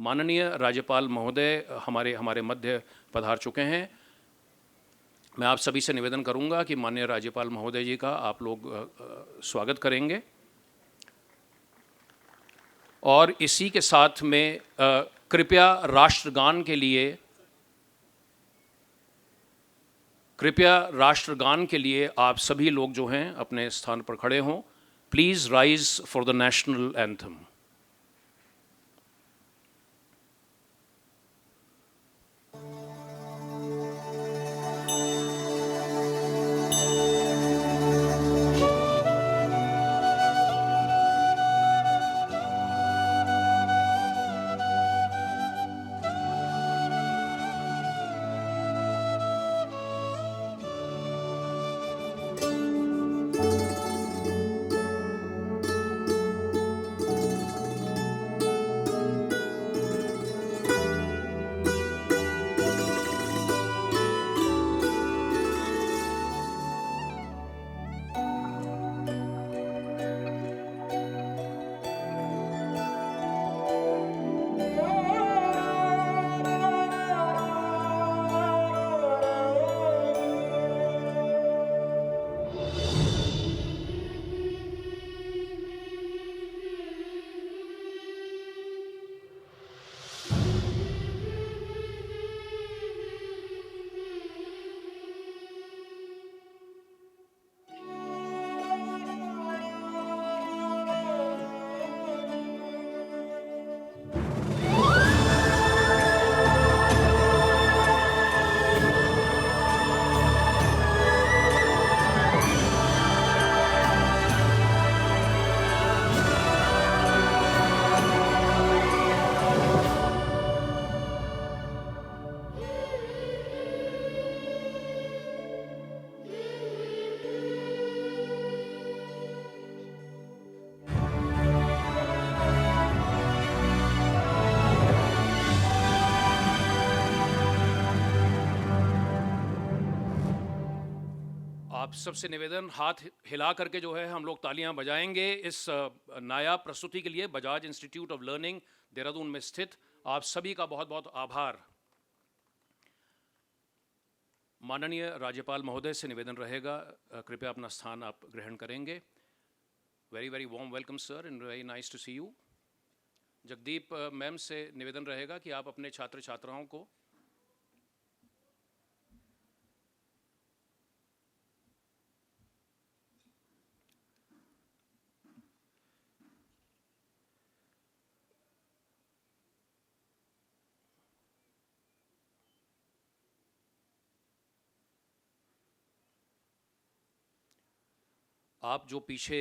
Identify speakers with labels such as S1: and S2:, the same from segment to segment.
S1: माननीय राज्यपाल महोदय हमारे मध्य पधार चुके हैं। मैं आप सभी से निवेदन करूंगा कि माननीय राज्यपाल महोदय जी का आप लोग स्वागत करेंगे और इसी के साथ में कृपया राष्ट्रगान के लिए आप सभी लोग जो हैं अपने स्थान पर खड़े हों। Please rise for the national anthem. आप सबसे निवेदन, हाथ हिला करके जो है हम लोग तालियां बजाएंगे इस नायाब प्रस्तुति के लिए। Bajaj institute of learning Dehradun में स्थित आप सभी का बहुत बहुत आभार। माननीय राज्यपाल महोदय से निवेदन रहेगा, कृपया अपना स्थान आप ग्रहण करेंगे। Very very warm welcome sir and very nice to see you. Jagdeep ma'am से निवेदन रहेगा कि आप अपने छात्र छात्राओं को आप जो पीछे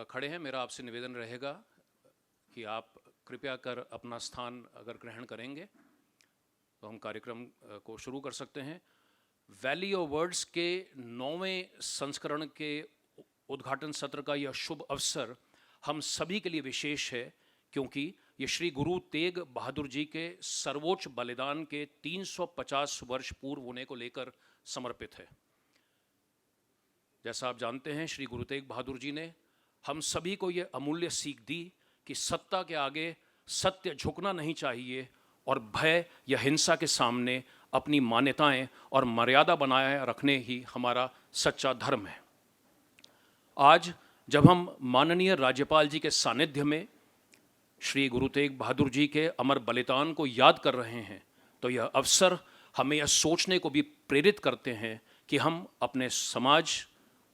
S1: खड़े हैं, मेरा आपसे निवेदन रहेगा कि आप कृपया कर अपना स्थान अगर ग्रहण करेंगे तो हम कार्यक्रम को शुरू कर सकते हैं। वैली ऑफ वर्ड्स के 9वें संस्करण के उद्घाटन सत्र का यह शुभ अवसर हम सभी के लिए विशेष है, क्योंकि ये श्री गुरु तेग बहादुर जी के सर्वोच्च बलिदान के 350 वर्ष पूर्व होने को लेकर समर्पित है। जैसा आप जानते हैं, श्री गुरु तेग बहादुर जी ने हम सभी को ये अमूल्य सीख दी कि सत्ता के आगे सत्य झुकना नहीं चाहिए और भय या हिंसा के सामने अपनी मान्यताएं और मर्यादा बनाए रखने ही हमारा सच्चा धर्म है। आज जब हम माननीय राज्यपाल जी के सानिध्य में श्री गुरु तेग बहादुर जी के अमर बलिदान को याद कर रहे हैं, तो यह अवसर हमें यह सोचने को भी प्रेरित करते हैं कि हम अपने समाज,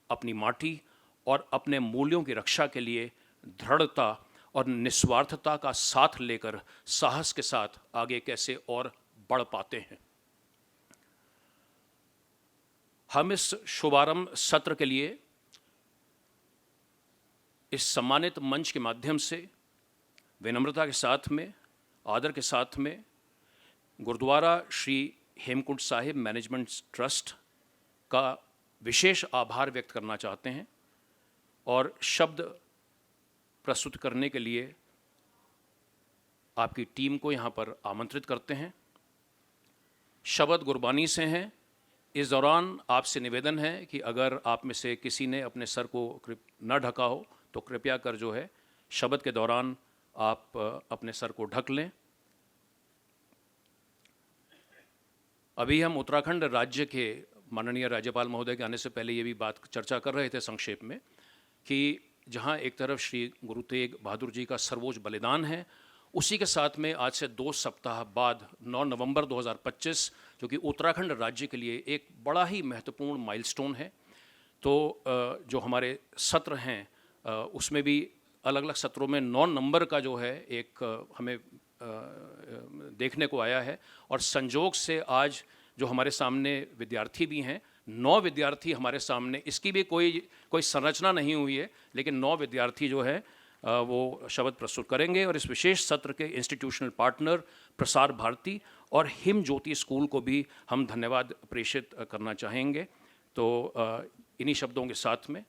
S1: अपनी माटी और अपने मूल्यों की रक्षा के लिए दृढ़ता और निस्वार्थता का साथ लेकर साहस के साथ आगे कैसे और बढ़ पाते हैं। हम इस शुभारंभ सत्र के लिए इस सम्मानित मंच के माध्यम से विनम्रता के साथ में, आदर के साथ में गुरुद्वारा श्री हेमकुंड साहिब मैनेजमेंट ट्रस्ट का विशेष आभार व्यक्त करना चाहते हैं और शब्द प्रस्तुत करने के लिए आपकी टीम को यहाँ पर आमंत्रित करते हैं। शब्द गुरबानी से हैं। इस दौरान आपसे निवेदन है कि अगर आप में से किसी ने अपने सर को न ढका हो तो कृपया कर जो है शब्द के दौरान आप अपने सर को ढक लें। अभी हम उत्तराखंड राज्य के माननीय राज्यपाल महोदय के आने से पहले ये भी बात चर्चा कर रहे थे संक्षेप में कि जहाँ एक तरफ श्री गुरु तेग बहादुर जी का सर्वोच्च बलिदान है, उसी के साथ में आज से 2 सप्ताह बाद 9 नवंबर 2025 जो कि उत्तराखंड राज्य के लिए एक बड़ा ही महत्वपूर्ण माइलस्टोन है। तो जो हमारे सत्र हैं उसमें भी अलग अलग सत्रों में 9 नंबर का जो है एक हमें देखने को आया है, और संजोग से आज जो हमारे सामने विद्यार्थी भी हैं, 9 विद्यार्थी हमारे सामने, इसकी भी कोई संरचना नहीं हुई है, लेकिन 9 विद्यार्थी जो है वो शब्द प्रस्तुत करेंगे। और इस विशेष सत्र के इंस्टीट्यूशनल पार्टनर प्रसार भारती और हिम ज्योति स्कूल को भी हम धन्यवाद प्रेषित करना चाहेंगे। तो इन्हीं शब्दों के साथ में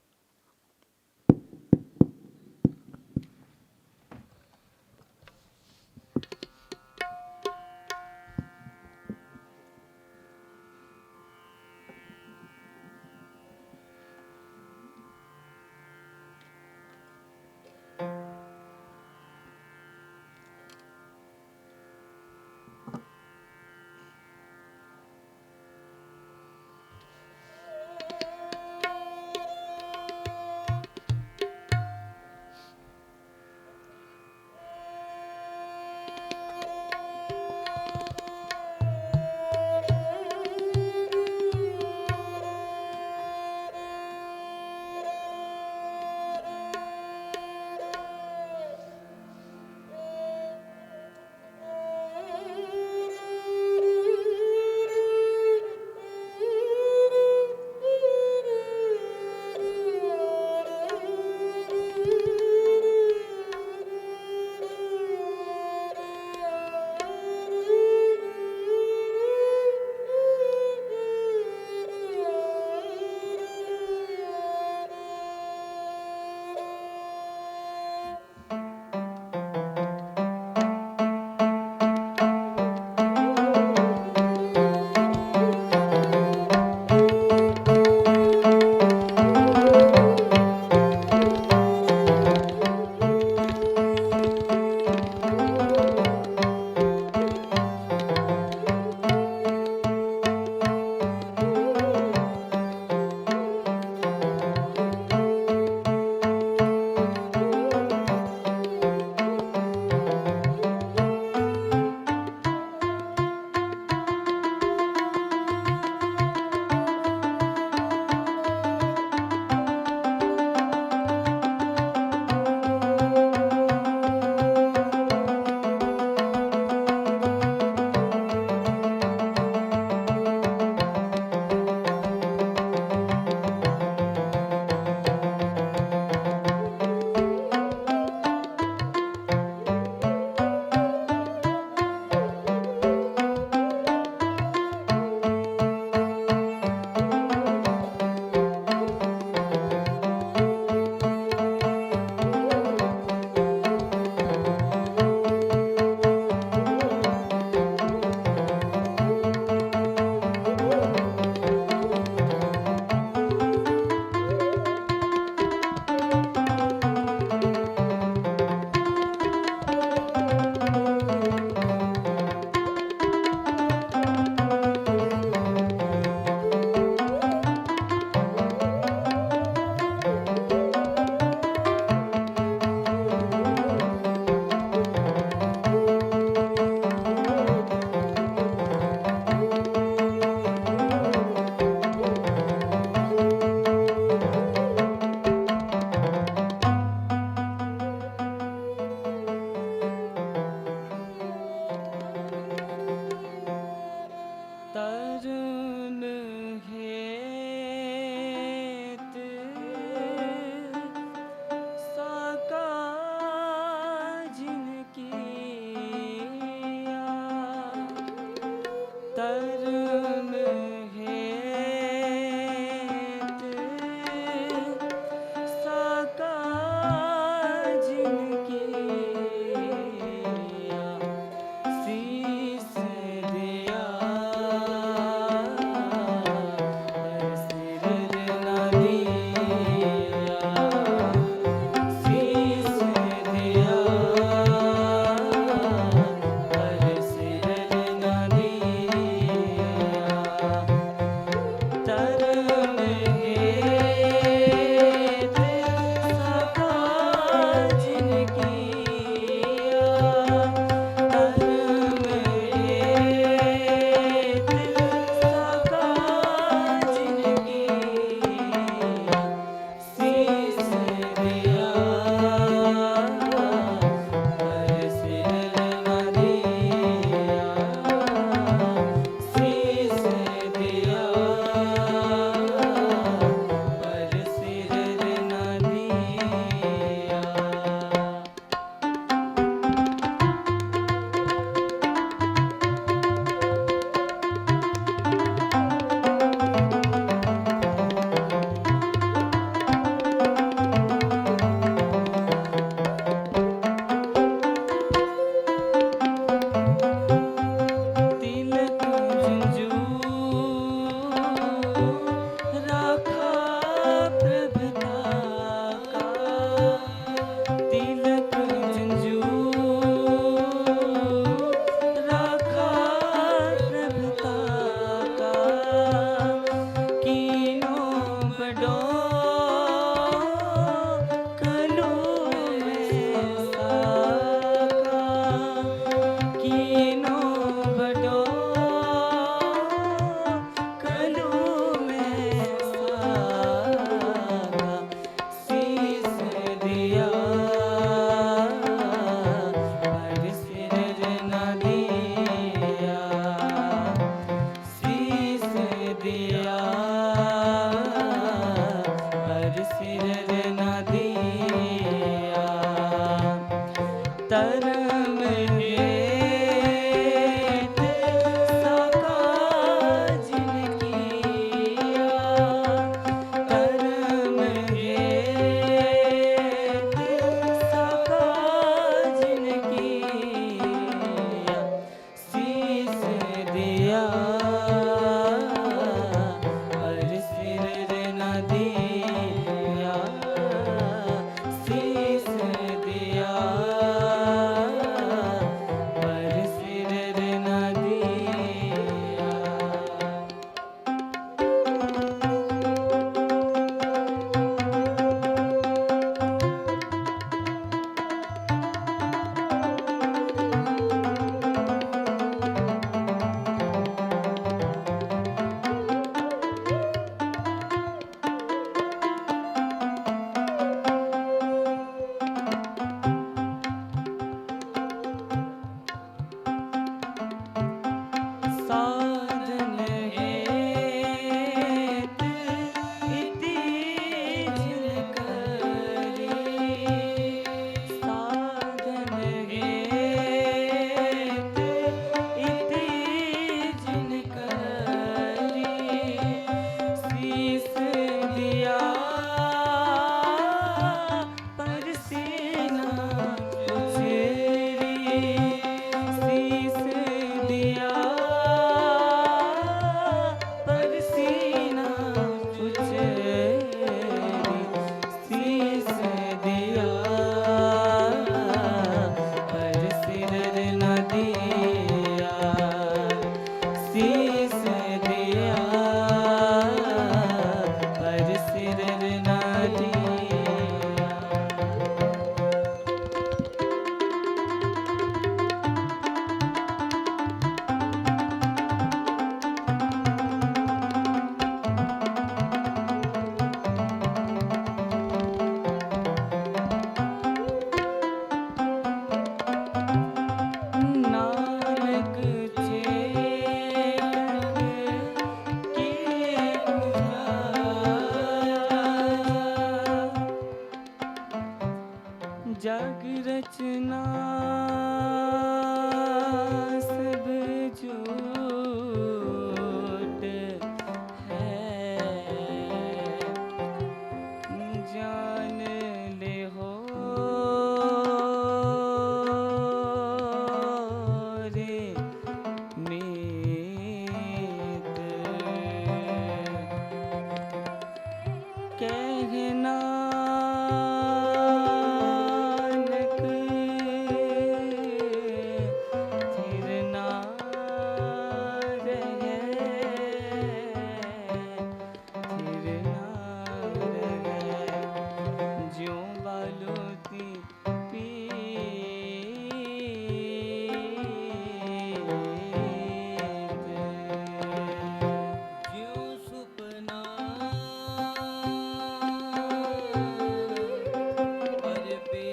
S2: कहना थिर ना रहे, थिर ना रहे, ज्यों बालोती
S3: ज्यों सुपना पर देखना,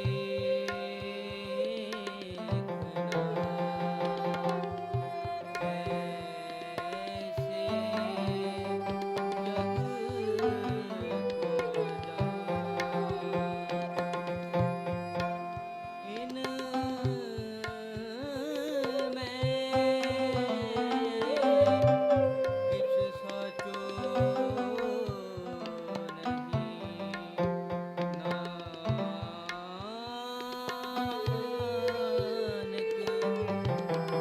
S3: ऐसे जग को इन किछ साचो नहीं, नानक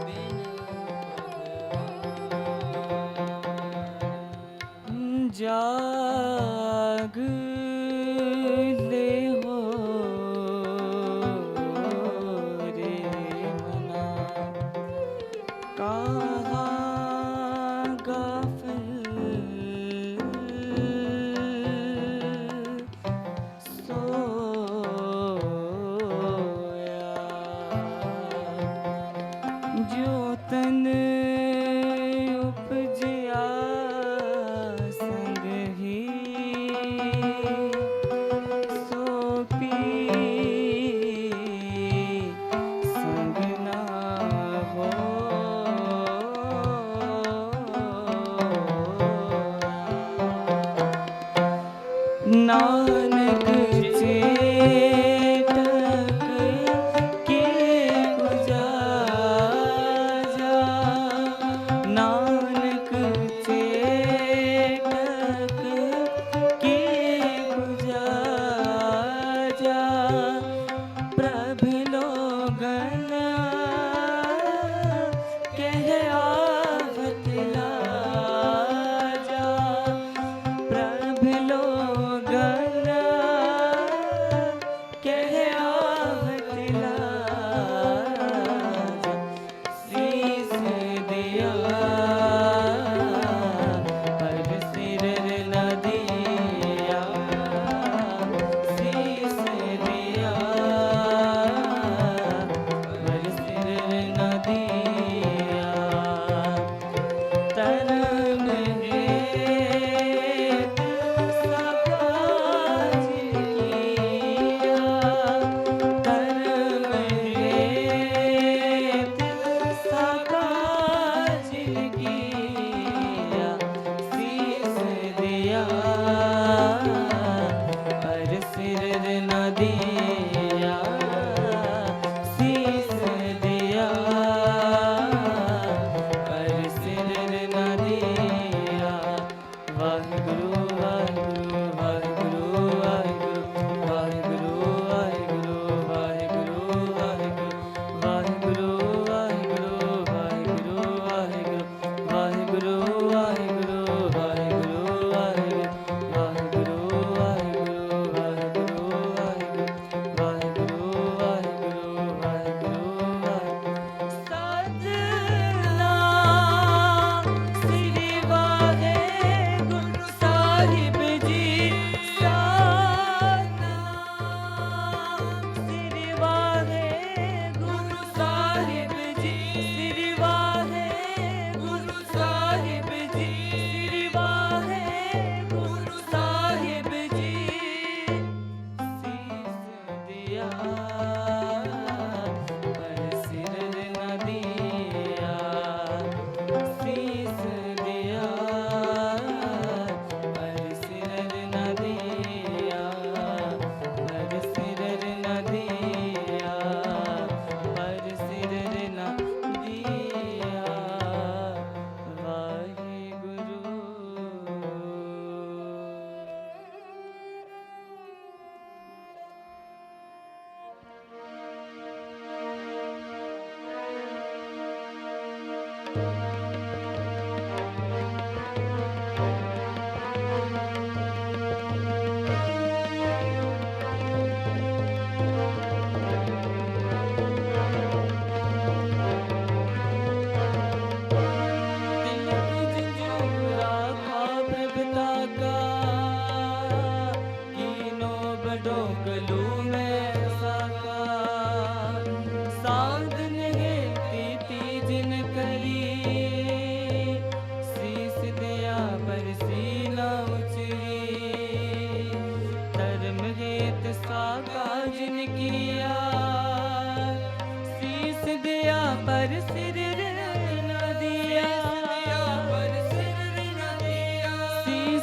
S3: बिन भगवान।
S2: जाग ले हो रे मना, कहाँ गाफिल सोया, जो तन उपजिया संग ही, सो पी संग ना हो। नानक चेतक के गुजारा, नानक चेतक के गुजारा, प्रभु लोगन कह आवत लाजा, प्रभु लोगन कह आवत लाजा, शीस दिया पर सिर न दिया, शीस दिया पर सिर न दिया, तरन हेत सकाज किया, तरन हेत सकाज किया, शीस दिया पर सिर न दिया, शीस दिया पर सिर न दिया। वाहिगुरु वाहिगुरु वाहिगुरु वाहिगुरु वाहिगुरु वाहिगुरु वाहिगुरु वाहिगुरु वाहिगुरु वाहिगुरु वाहिगुरु वाहिगुरु वाहिगुरु वाहिगुरु वाहिगुरु वाहिगुरु वाहिगुरु सतनाम श्री वाहिगुरु साहिब।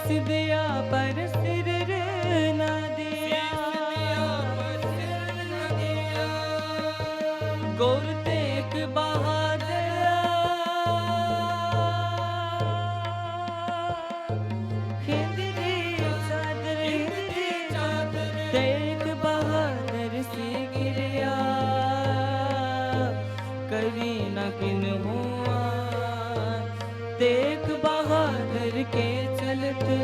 S2: दिया पर सिर न दिया, गुरु तेग बहादुर हिंद दी चादर, तेग बहादुर सी गिरिया, करी न किन हुआ तेग बहादुर के चलते,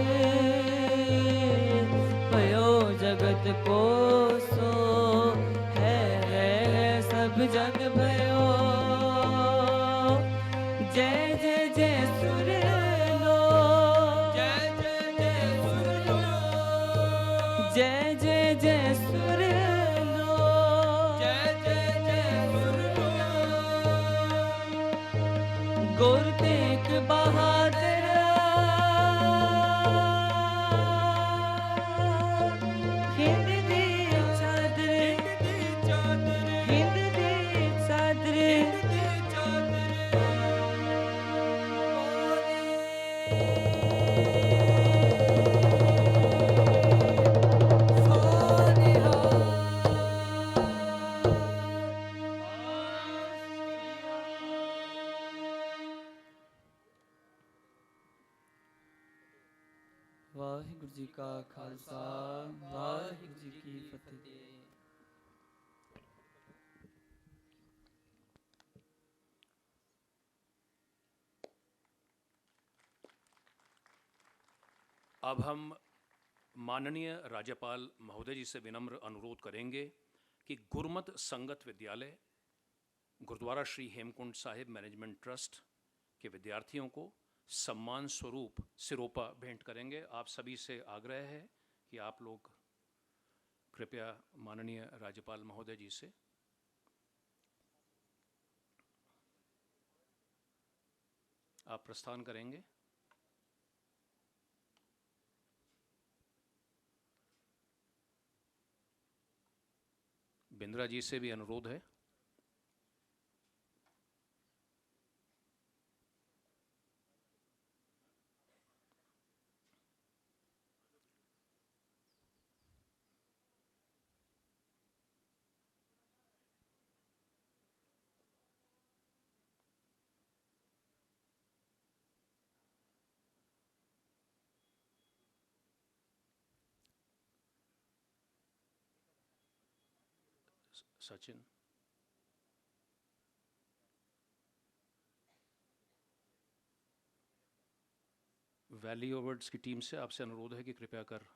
S2: भयो जगत को सो है सब जग भयो, जय जय जय सुर लो, जय जय जय सुर लो, जय जय जय सुर लो, जय जय जय सुर लो, गुरु तेग बहादुर हिंद दी चादर, हिंद दी चादर, वाहिगुरु जी का खालसा, वाहिगुरु जी की फतेह।
S1: अब हम माननीय राज्यपाल महोदय जी से विनम्र अनुरोध करेंगे कि गुरमत संगत विद्यालय गुरुद्वारा श्री हेमकुंड साहिब मैनेजमेंट ट्रस्ट के विद्यार्थियों को सम्मान स्वरूप सिरोपा भेंट करेंगे। आप सभी से आग्रह है कि आप लोग कृपया माननीय राज्यपाल महोदय जी से आप प्रस्थान करेंगे। बिंद्रा जी से भी अनुरोध है। सचिन, वैली अवार्ड्स की टीम से आपसे अनुरोध है कि कृपया कर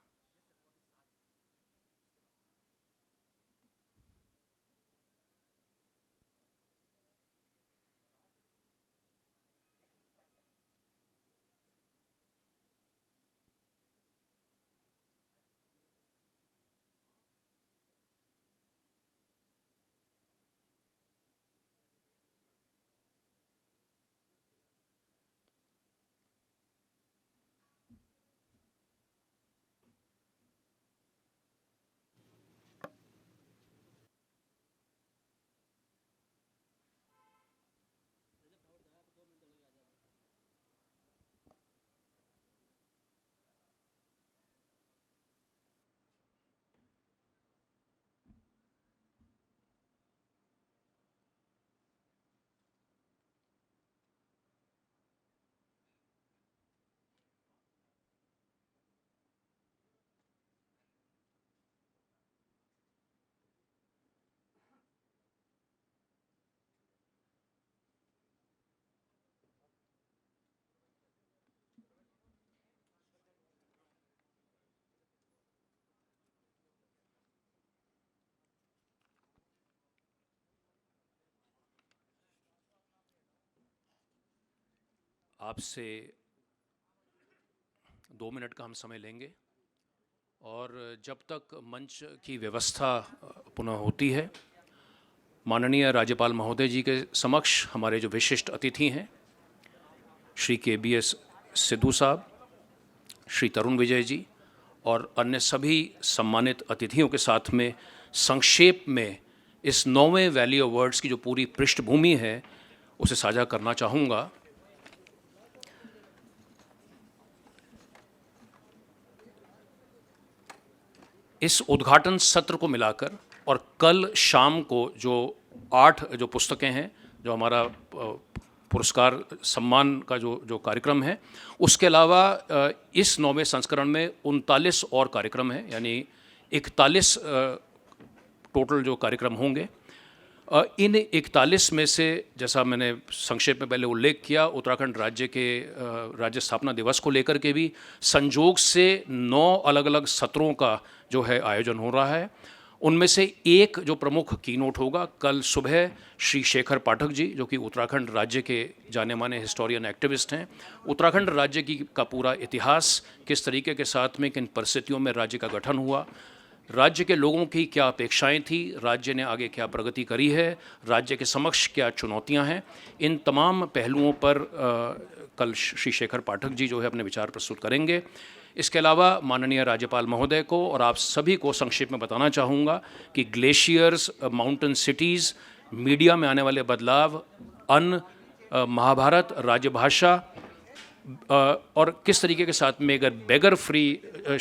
S1: आपसे 2 मिनट का हम समय लेंगे और जब तक मंच की व्यवस्था पुनः होती है, माननीय राज्यपाल महोदय जी के समक्ष हमारे जो विशिष्ट अतिथि हैं श्री KBS सिद्धू साहब, श्री तरुण विजय जी और अन्य सभी सम्मानित अतिथियों के साथ में संक्षेप में इस 9वें वैली अवार्ड्स की जो पूरी पृष्ठभूमि है उसे साझा करना चाहूँगा। इस उद्घाटन सत्र को मिलाकर और कल शाम को जो 8 जो पुस्तकें हैं, जो हमारा पुरस्कार सम्मान का जो कार्यक्रम है, उसके अलावा इस 9वें संस्करण में 39 और कार्यक्रम हैं, यानी 41 टोटल जो कार्यक्रम होंगे। इन 41 में से, जैसा मैंने संक्षेप में पहले उल्लेख किया, उत्तराखंड राज्य के राज्य स्थापना दिवस को लेकर के भी संजोग से 9 अलग अलग सत्रों का जो है आयोजन हो रहा है। उनमें से एक जो प्रमुख कीनोट होगा, कल सुबह श्री शेखर पाठक जी, जो कि उत्तराखंड राज्य के जाने माने हिस्टोरियन एक्टिविस्ट हैं, उत्तराखंड राज्य का पूरा इतिहास, किस तरीके के साथ में, किन परिस्थितियों में राज्य का गठन हुआ, राज्य के लोगों की क्या अपेक्षाएं थी, राज्य ने आगे क्या प्रगति करी है, राज्य के समक्ष क्या चुनौतियां हैं, इन तमाम पहलुओं पर कल श्री शेखर पाठक जी जो है अपने विचार प्रस्तुत करेंगे। इसके अलावा माननीय राज्यपाल महोदय को और आप सभी को संक्षेप में बताना चाहूँगा कि ग्लेशियर्स, माउंटेन सिटीज़, मीडिया में आने वाले बदलाव, अन्न, महाभारत, राजभाषा और किस तरीके के साथ में अगर बेगर फ्री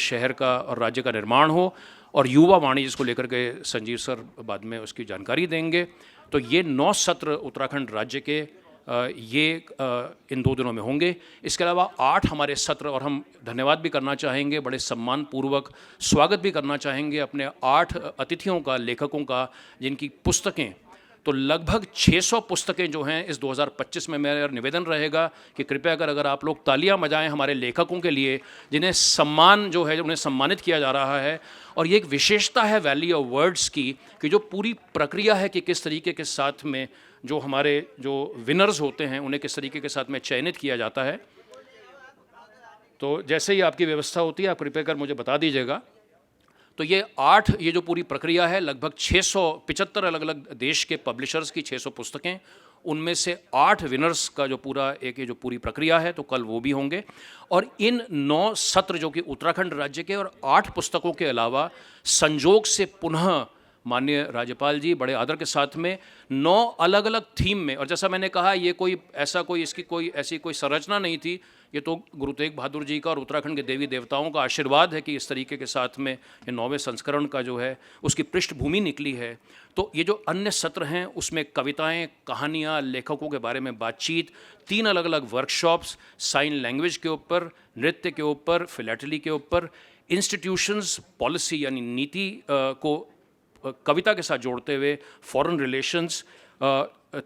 S1: शहर का और राज्य का निर्माण हो, और युवा वाणी जिसको लेकर के संजीव सर बाद में उसकी जानकारी देंगे। तो ये 9 सत्र उत्तराखंड राज्य के ये इन 2 दिनों में होंगे। इसके अलावा 8 हमारे सत्र, और हम धन्यवाद भी करना चाहेंगे, बड़े सम्मानपूर्वक स्वागत भी करना चाहेंगे अपने 8 अतिथियों का, लेखकों का, जिनकी पुस्तकें, तो लगभग 600 पुस्तकें जो हैं इस 2025 में। मेरा निवेदन रहेगा कि कृपया अगर आप लोग तालियां बजाएं हमारे लेखकों के लिए, जिन्हें सम्मान जो है, उन्हें सम्मानित किया जा रहा है। और ये एक विशेषता है वैली ऑफ वर्ड्स की, कि जो पूरी प्रक्रिया है कि किस तरीके के साथ में जो हमारे जो विनर्स होते हैं उन्हें किस तरीके के साथ में चयनित किया जाता है। तो जैसे ही आपकी व्यवस्था होती है, आप कृपया कर मुझे बता दीजिएगा। तो ये जो पूरी प्रक्रिया है, लगभग 675 अलग अलग देश के पब्लिशर्स की 600 पुस्तकें, उनमें से 8 विनर्स का जो पूरा ये जो पूरी प्रक्रिया है, तो कल वो भी होंगे। और इन 9 सत्र जो कि उत्तराखंड राज्य के, और 8 पुस्तकों के अलावा संजोग से पुनः माननीय राज्यपाल जी बड़े आदर के साथ में 9 अलग अलग थीम में, और जैसा मैंने कहा, ये कोई इसकी कोई ऐसी कोई संरचना नहीं थी, ये तो गुरु तेग बहादुर जी का और उत्तराखंड के देवी देवताओं का आशीर्वाद है कि इस तरीके के साथ में ये 9वें संस्करण का जो है उसकी पृष्ठभूमि निकली है। तो ये जो अन्य सत्र हैं उसमें कविताएं, कहानियाँ, लेखकों के बारे में बातचीत, 3 अलग अलग वर्कशॉप्स, साइन लैंग्वेज के ऊपर, नृत्य के ऊपर, फिलैटली के ऊपर, इंस्टीट्यूशंस पॉलिसी यानी नीति को कविता के साथ जोड़ते हुए, foreign relations,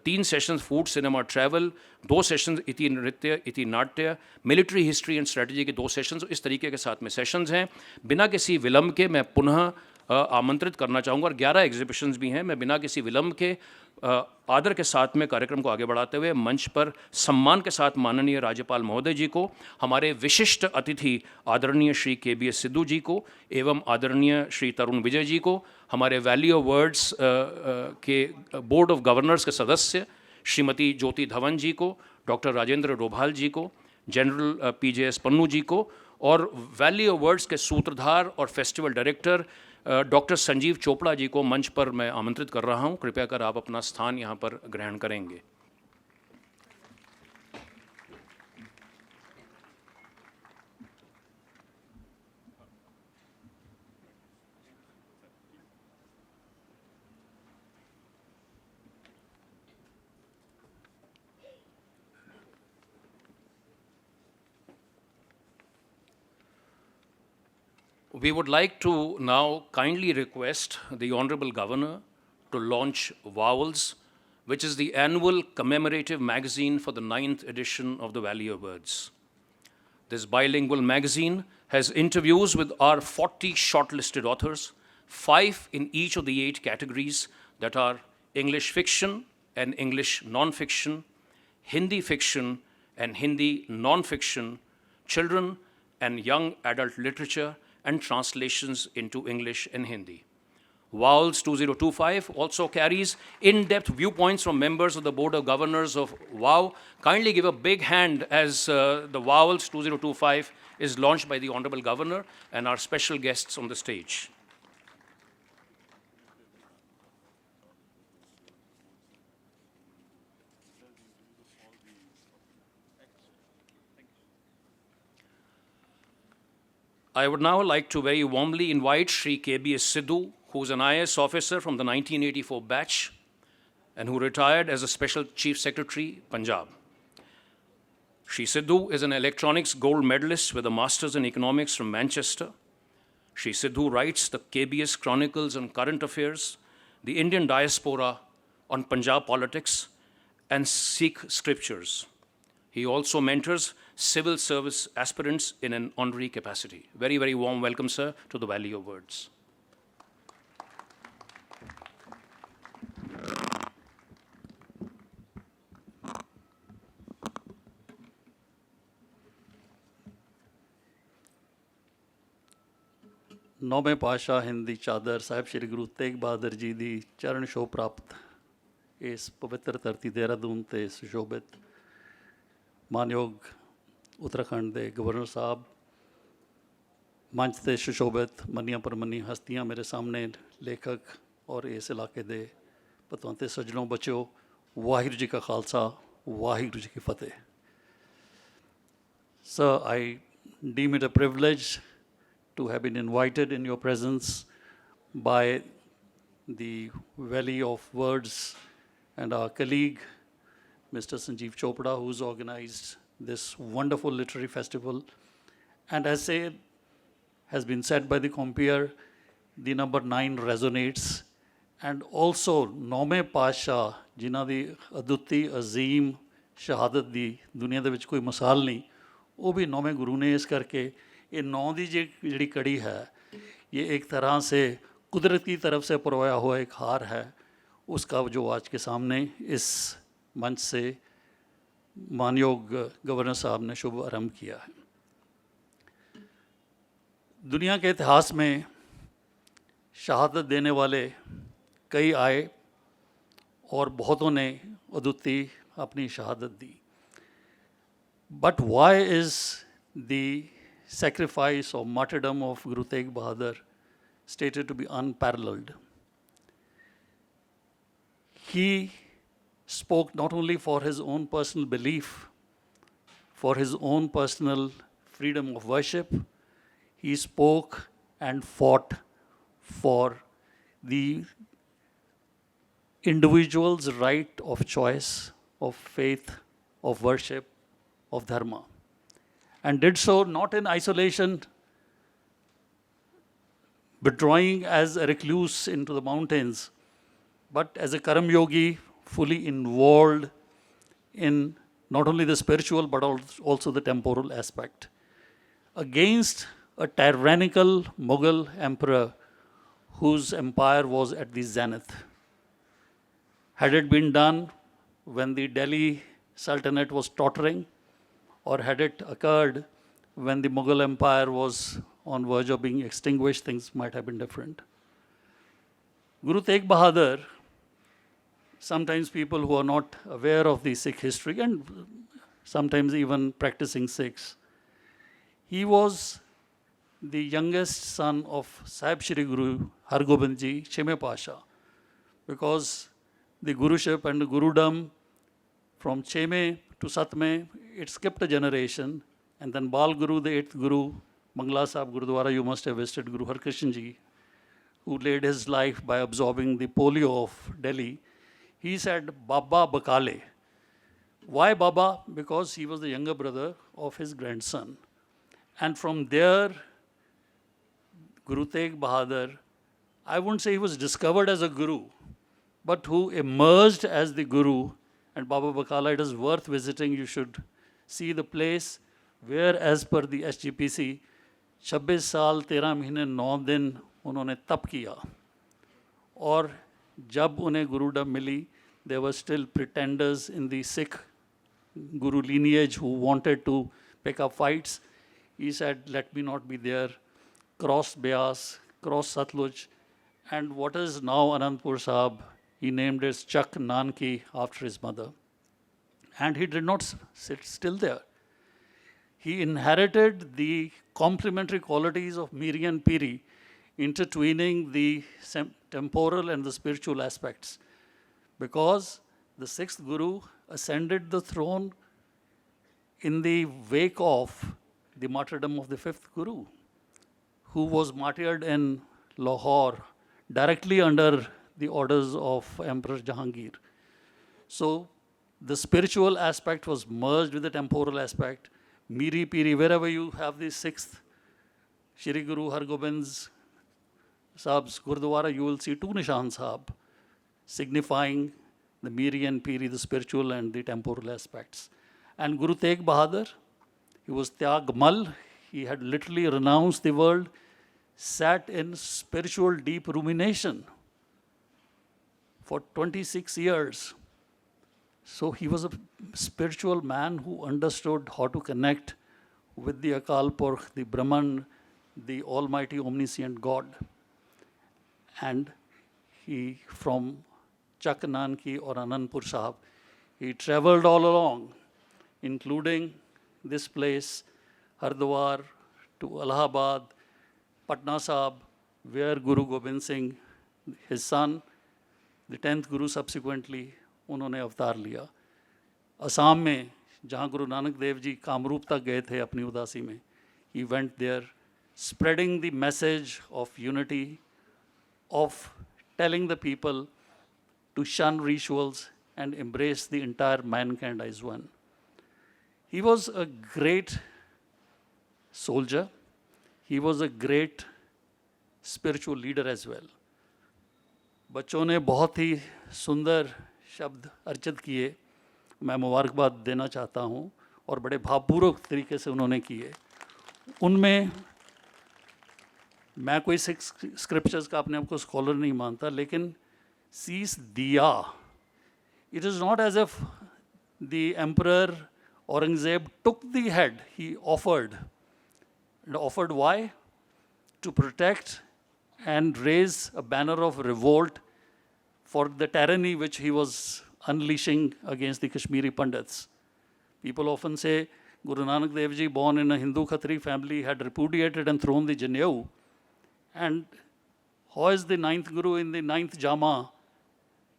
S1: 3 sessions food, cinema, travel, 2 sessions इति नृत्य, इति नाट्य, मिलिट्री हिस्ट्री एंड स्ट्रेटजी के 2 सेशंस, इस तरीके के साथ में सेशंस हैं। बिना किसी विलंब के मैं पुनः आमंत्रित करना चाहूँगा, और 11 एग्जीबिशंस भी हैं। मैं बिना किसी विलंब के आदर के साथ में कार्यक्रम को आगे बढ़ाते हुए मंच पर सम्मान के साथ माननीय राज्यपाल महोदय जी को, हमारे विशिष्ट अतिथि आदरणीय श्री KBS सिद्धू जी को, एवं आदरणीय श्री तरुण विजय जी को, हमारे वैली ऑफ वर्ड्स के बोर्ड ऑफ गवर्नर्स के सदस्य श्रीमती ज्योति धवन जी को, डॉक्टर राजेंद्र डोभाल जी को, जनरल PJS पन्नू जी को, और वैली ऑफ वर्ड्स के सूत्रधार और festival director doctor Sanjeev Chopra ji को मंच पर मैं आमंत्रित कर रहा हूं। कृपया कर आप अपना स्थान यहां पर ग्रहण करेंगे। We would like to now kindly request the Honorable Governor to launch Vowels, which is the annual commemorative magazine for the 9th edition of the Valley of Words. This bilingual magazine has interviews with our 40 shortlisted authors, 5 in each of the 8 categories that are English fiction and English non-fiction, Hindi fiction and Hindi non-fiction, children and young adult literature, and translations into English and Hindi. Vowels 2025 also carries in-depth viewpoints from members of the Board of Governors of WOW. Kindly give a big hand as the Vowels 2025 is launched by the Honorable Governor and our special guests on the stage. I would now like to very warmly invite Shri KBS Sidhu, who is an IAS officer from the 1984 batch and who retired as a Special Chief Secretary, Punjab. Shri Sidhu is an electronics gold medalist with a Master's in Economics from Manchester. Shri Sidhu writes the KBS Chronicles on current affairs, the Indian diaspora on Punjab politics, and Sikh scriptures. He also mentors civil service aspirants in an honorary capacity. Very, very warm welcome, sir, to the Valley of Words.
S4: ਨੌਵੇਂ ਪਾਤਸ਼ਾਹ ਹਿੰਦ ਦੀ ਚਾਦਰ ਸਾਹਿਬ ਸ਼੍ਰੀ ਗੁਰੂ ਤੇਗ ਬਹਾਦਰ ਜੀ ਦੀ ਚਰਨ ਛੋਹ ਪ੍ਰਾਪਤ ਇਸ ਪਵਿੱਤਰ ਧਰਤੀ ਦੇਹਰਾਦੂਨ 'ਤੇ ਸੁਸ਼ੋਭਿਤ ਮਾਨਯੋਗ ਉੱਤਰਾਖੰਡ ਦੇ ਗਵਰਨਰ ਸਾਹਿਬ, ਮੰਚ 'ਤੇ ਸੁਸ਼ੋਭਿਤ ਮੰਨੀਆਂ ਪ੍ਰਮੰਨੀ ਹਸਤੀਆਂ, ਮੇਰੇ ਸਾਹਮਣੇ ਲੇਖਕ ਔਰ ਇਸ ਇਲਾਕੇ ਦੇ ਪਤਵੰਤੇ ਸੱਜਣੋਂ ਬੱਚਿਓ, ਵਾਹਿਗੁਰੂ ਜੀ ਕਾ ਖਾਲਸਾ, ਵਾਹਿਗੁਰੂ ਜੀ ਕੀ ਫਤਿਹ। Sir, I deem it a privilege to have been invited in your presence by the Valley of Words and our colleague, Mr. Sanjeev Chopra, who's organized this wonderful literary festival. And as has been said by the compeer, the number 9 resonates. And also, Naume Pasha, ਜਿਨ੍ਹਾਂ ਦੀ ਅਦੁੱਤੀ ਅਜ਼ੀਮ ਸ਼ਹਾਦਤ ਦੀ ਦੁਨੀਆ ਦੇ ਵਿੱਚ ਕੋਈ ਮਿਸਾਲ ਨਹੀਂ, ਉਹ भी नौवें गुरु ने। इस करके ये 9 की जी कड़ी है, ये एक तरह से कुदरत की तरफ से परवाया हुआ एक हार है, उसका जो आज के सामने इस मंच से मानयोग गवर्नर साहब ने शुभ आरंभ किया है। दुनिया के इतिहास में शहादत देने वाले कई आए और बहुतों ने अद्वितीय अपनी शहादत दी। But why is the sacrifice or martyrdom of Guru Tegh Bahadur stated to be unparalleled? He spoke not only for his own personal belief, for his own personal freedom of worship, he spoke and fought for the individual's right of choice, of faith, of worship, of dharma, and did so not in isolation, withdrawing as a recluse into the mountains, but as a Karam Yogi, fully involved in not only the spiritual but also the temporal aspect, against a tyrannical Mughal emperor whose empire was at the zenith. Had it been done when the Delhi Sultanate was tottering, or had it occurred when the Mughal Empire was on verge of being extinguished, things might have been different. Guru Tegh Bahadur, sometimes people who are not aware of the Sikh history and sometimes even practicing Sikhs, he was the youngest son of Sahib Shri Guru Har Gobind Ji, Chheme Pasha, because the Guruship and the Gurudom from Chheme to Satme, it skipped a generation, and then Bal Guru, the 8th Guru, Bangla Sahib Gurudwara, you must have visited, Guru Har Krishan Ji, who laid his life by absorbing the polio of Delhi. He said, Baba Bakale. Why Baba? Because he was the younger brother of his grandson. And from there, Guru Tegh Bahadur, I wouldn't say he was discovered as a guru, but who emerged as the guru. And Baba Bakala, it is worth visiting. You should see the place where, as per the SGPC, 26 साल 13 महीने 9 दिन उन्होंने तप किया, और जब उन्हें गुरुडम मिली, there were still pretenders in the Sikh guru lineage who wanted to pick up fights. He said, let me not be there. Crossed Beas, crossed Satluj, and what is now Anandpur Sahib, he named it Chak Nanki after his mother. And he did not sit still there. He inherited the complementary qualities of Miri and Piri, intertwining the temporal and the spiritual aspects. Because the 6th Guru ascended the throne in the wake of the martyrdom of the 5th Guru. who was martyred in Lahore directly under the orders of Emperor Jahangir. So the spiritual aspect was merged with the temporal aspect. Miri Piri, wherever you have the sixth Shri Guru Har Gobind's Sahab's Gurdwara, you will see two Nishan Sahab, signifying the Miri and Piri, the spiritual and the temporal aspects. And Guru Tegh Bahadur, he was Tyag Mal, he had literally renounced the world, sat in spiritual deep rumination for 26 years. So he was a spiritual man who understood how to connect with the Akal Purkh, the Brahman, the Almighty Omniscient God. And he, from Chak Nanki or Anandpur Sahib, he traveled all along, including this place, Hardwar, to Allahabad, Patna Sahib, where Guru Gobind Singh, his son, the 10th Guru subsequently, उन्होंने अवतार लिया. असम में जहाँ गुरु नानक देव जी कामरूप तक गए थे अपनी उदासी में, he went there spreading the message of unity, of telling the people to shun rituals and embrace the entire mankind as one. He was a great soldier. He was a great spiritual leader as well. बच्चों ने बहुत ही सुंदर शब्द अर्चित किए, मैं मुबारकबाद देना चाहता हूँ, और बड़े भावपूर्वक तरीके से उन्होंने किए. उनमें मैं कोई स्क्रिप्चर्स का अपने आप को स्कॉलर नहीं मानता, लेकिन सीस दिया, it is not as if the emperor Aurangzeb took the head, he offered. And offered why? To protect and raise a banner of revolt for the tyranny which he was unleashing against the Kashmiri Pandits. People often say Guru Nanak Dev Ji, born in a Hindu Khatri family, had repudiated and thrown the Janeu. And how is the 9th Guru in the 9th Jama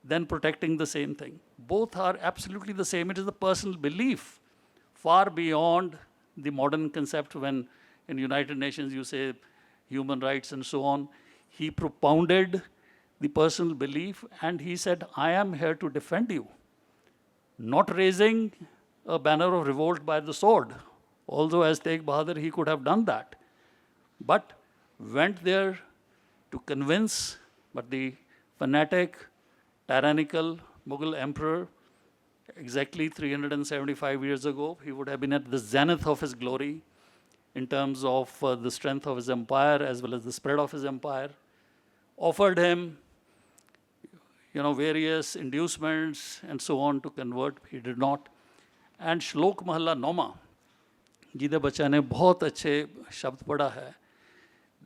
S4: then protecting the same thing? Both are absolutely the same. It is the personal belief, far beyond the modern concept. When in United Nations you say human rights and so on, he propounded the personal belief, and he said, I am here to defend you. Not raising a banner of revolt by the sword, although as Tegh Bahadur he could have done that, but went there to convince. But the fanatic, tyrannical Mughal emperor, exactly 375 years ago, he would have been at the zenith of his glory in terms of the strength of his empire as well as the spread of his empire, offered him various inducements and so on to convert. He did not. And Shlok Mahalla Noma, Jide Bacha ne bahut अच्छे शब्द पढ़ा है.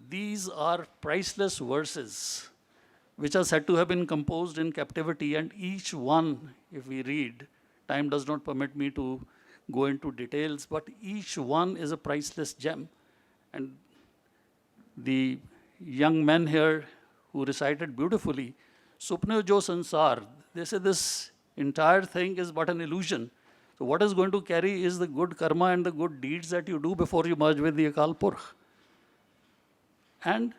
S4: These are priceless verses which are said to have been composed in captivity, and each one, if we read, time does not permit me to go into details, but each one is a priceless gem. And the young men here who recited beautifully, Supne Jo Sansar, they say this entire thing is but an illusion. So what is going to carry is the good karma and the good deeds that you do before you merge with the Akal Purkh. And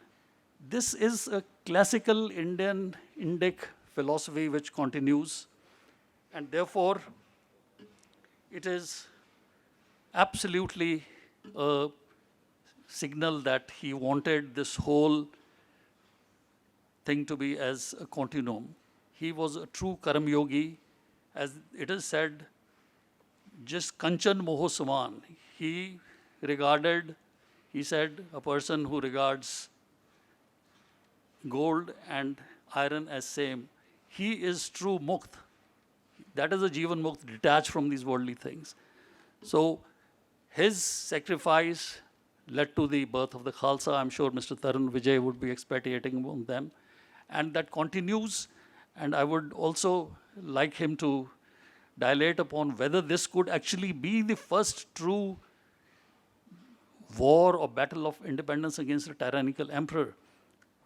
S4: this is a classical Indian Indic philosophy which continues, and therefore it is absolutely a signal that he wanted this whole thing to be as a continuum. He was a true Karam Yogi. As it is said, just Kanchan Moho Saman. He said, a person who regards gold and iron as same, he is true Mukt. That is a Jivan Mukt, detached from these worldly things. So his sacrifice led to the birth of the Khalsa. I'm sure Mr. Tarun Vijay would be expatiating on them. And that continues. And I would also like him to dilate upon whether this could actually be the first true war or battle of independence against a tyrannical emperor.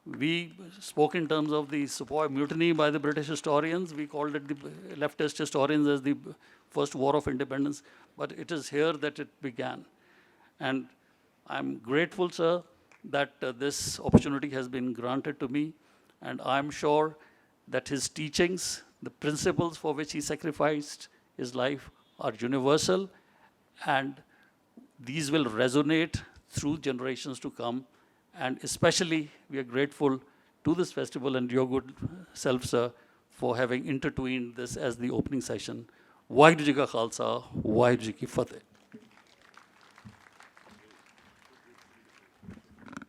S4: We spoke in terms of the Sepoy Mutiny by the British historians. We called it, the leftist historians, as the first war of independence. But it is here that it began. And I'm grateful, sir, that this opportunity has been granted to me, and I'm sure that his teachings, the principles for which he sacrificed his life, are universal, and these will resonate through generations to come. And especially, we are grateful to this festival and your good self, sir, for having intertwined this as the opening session. Waheguru Ji Ka Khalsa, Waheguru Ji Ki Fateh.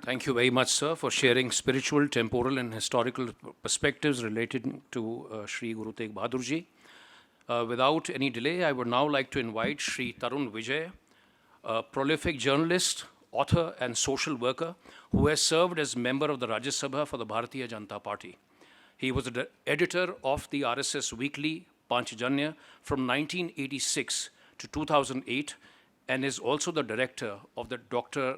S1: Thank you very much, sir, for sharing spiritual, temporal, and historical perspectives related to Sri Guru Tegh Bahadur Ji. Without any delay, I would now like to invite Sri Tarun Vijay, a prolific journalist, author, and social worker who has served as member of the Rajya Sabha for the Bharatiya Janata Party. He was the editor of the RSS weekly Panchjanya from 1986 to 2008 and is also the director of the Dr.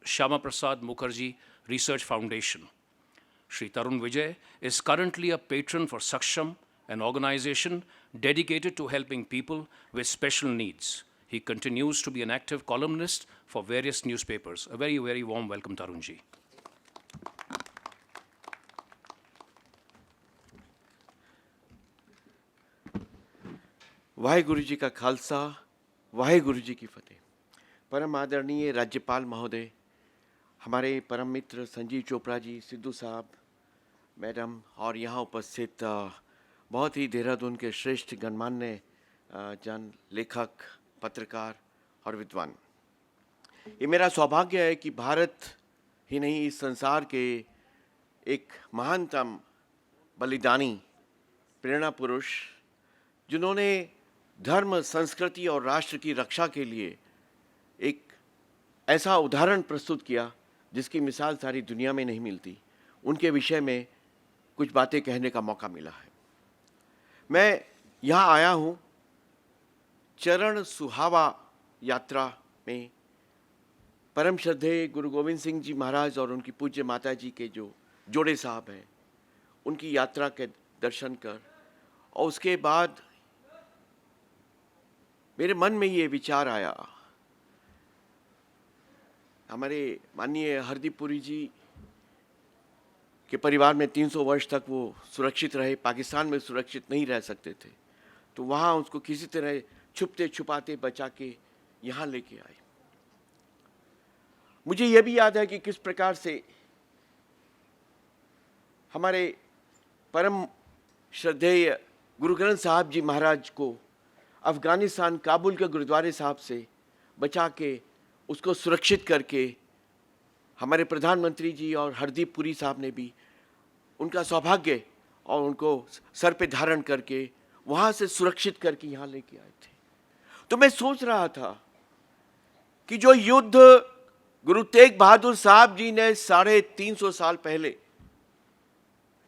S1: Shyama Prasad Mukherjee Research Foundation. Sri Tarun Vijay is currently a patron for Saksham, an organization dedicated to helping people with special needs. He continues to be an active columnist for various newspapers. A very, very warm welcome, Tarun Ji.
S5: Waheguru ji का खालसा, वाहेगुरु जी की फतेह। परम आदरणीय राज्यपाल महोदय, हमारे परम मित्र संजीव चोपड़ा जी, सिद्धू साहब, madam और यहाँ उपस्थित बहुत ही देहरादून के श्रेष्ठ गणमान्य जन, लेखक, पत्रकार और विद्वान, ये मेरा सौभाग्य है कि भारत ही नहीं इस संसार के एक महानतम बलिदानी प्रेरणा पुरुष, जिन्होंने धर्म, संस्कृति और राष्ट्र की रक्षा के लिए एक ऐसा उदाहरण प्रस्तुत किया जिसकी मिसाल सारी दुनिया में नहीं मिलती, उनके विषय में कुछ बातें कहने का मौका मिला है। मैं यहाँ आया हूँ चरण सुहावा यात्रा में परम श्रद्धेय गुरु गोविंद सिंह जी महाराज और उनकी पूज्य माता जी के जो जोड़े साहब हैं, उनकी यात्रा के दर्शन कर, और उसके बाद मेरे मन में ये विचार आया, हमारे माननीय हरदीप पुरी जी के परिवार में 300 वर्ष तक वो सुरक्षित रहे, पाकिस्तान में सुरक्षित नहीं रह सकते थे, तो वहाँ उसको किसी तरह छुपते छुपाते बचा के यहाँ लेके आए। मुझे यह भी याद है कि किस प्रकार से हमारे परम श्रद्धेय गुरु ग्रंथ साहब जी महाराज को अफगानिस्तान काबुल के गुरुद्वारे साहब से बचा के उसको सुरक्षित करके हमारे प्रधानमंत्री जी और हरदीप पुरी साहब ने भी उनका सौभाग्य और उनको सर पे धारण करके वहाँ से सुरक्षित करके यहाँ लेके आए थे। तो मैं सोच रहा था कि जो युद्ध गुरु तेग बहादुर साहब जी ने 350 साल पहले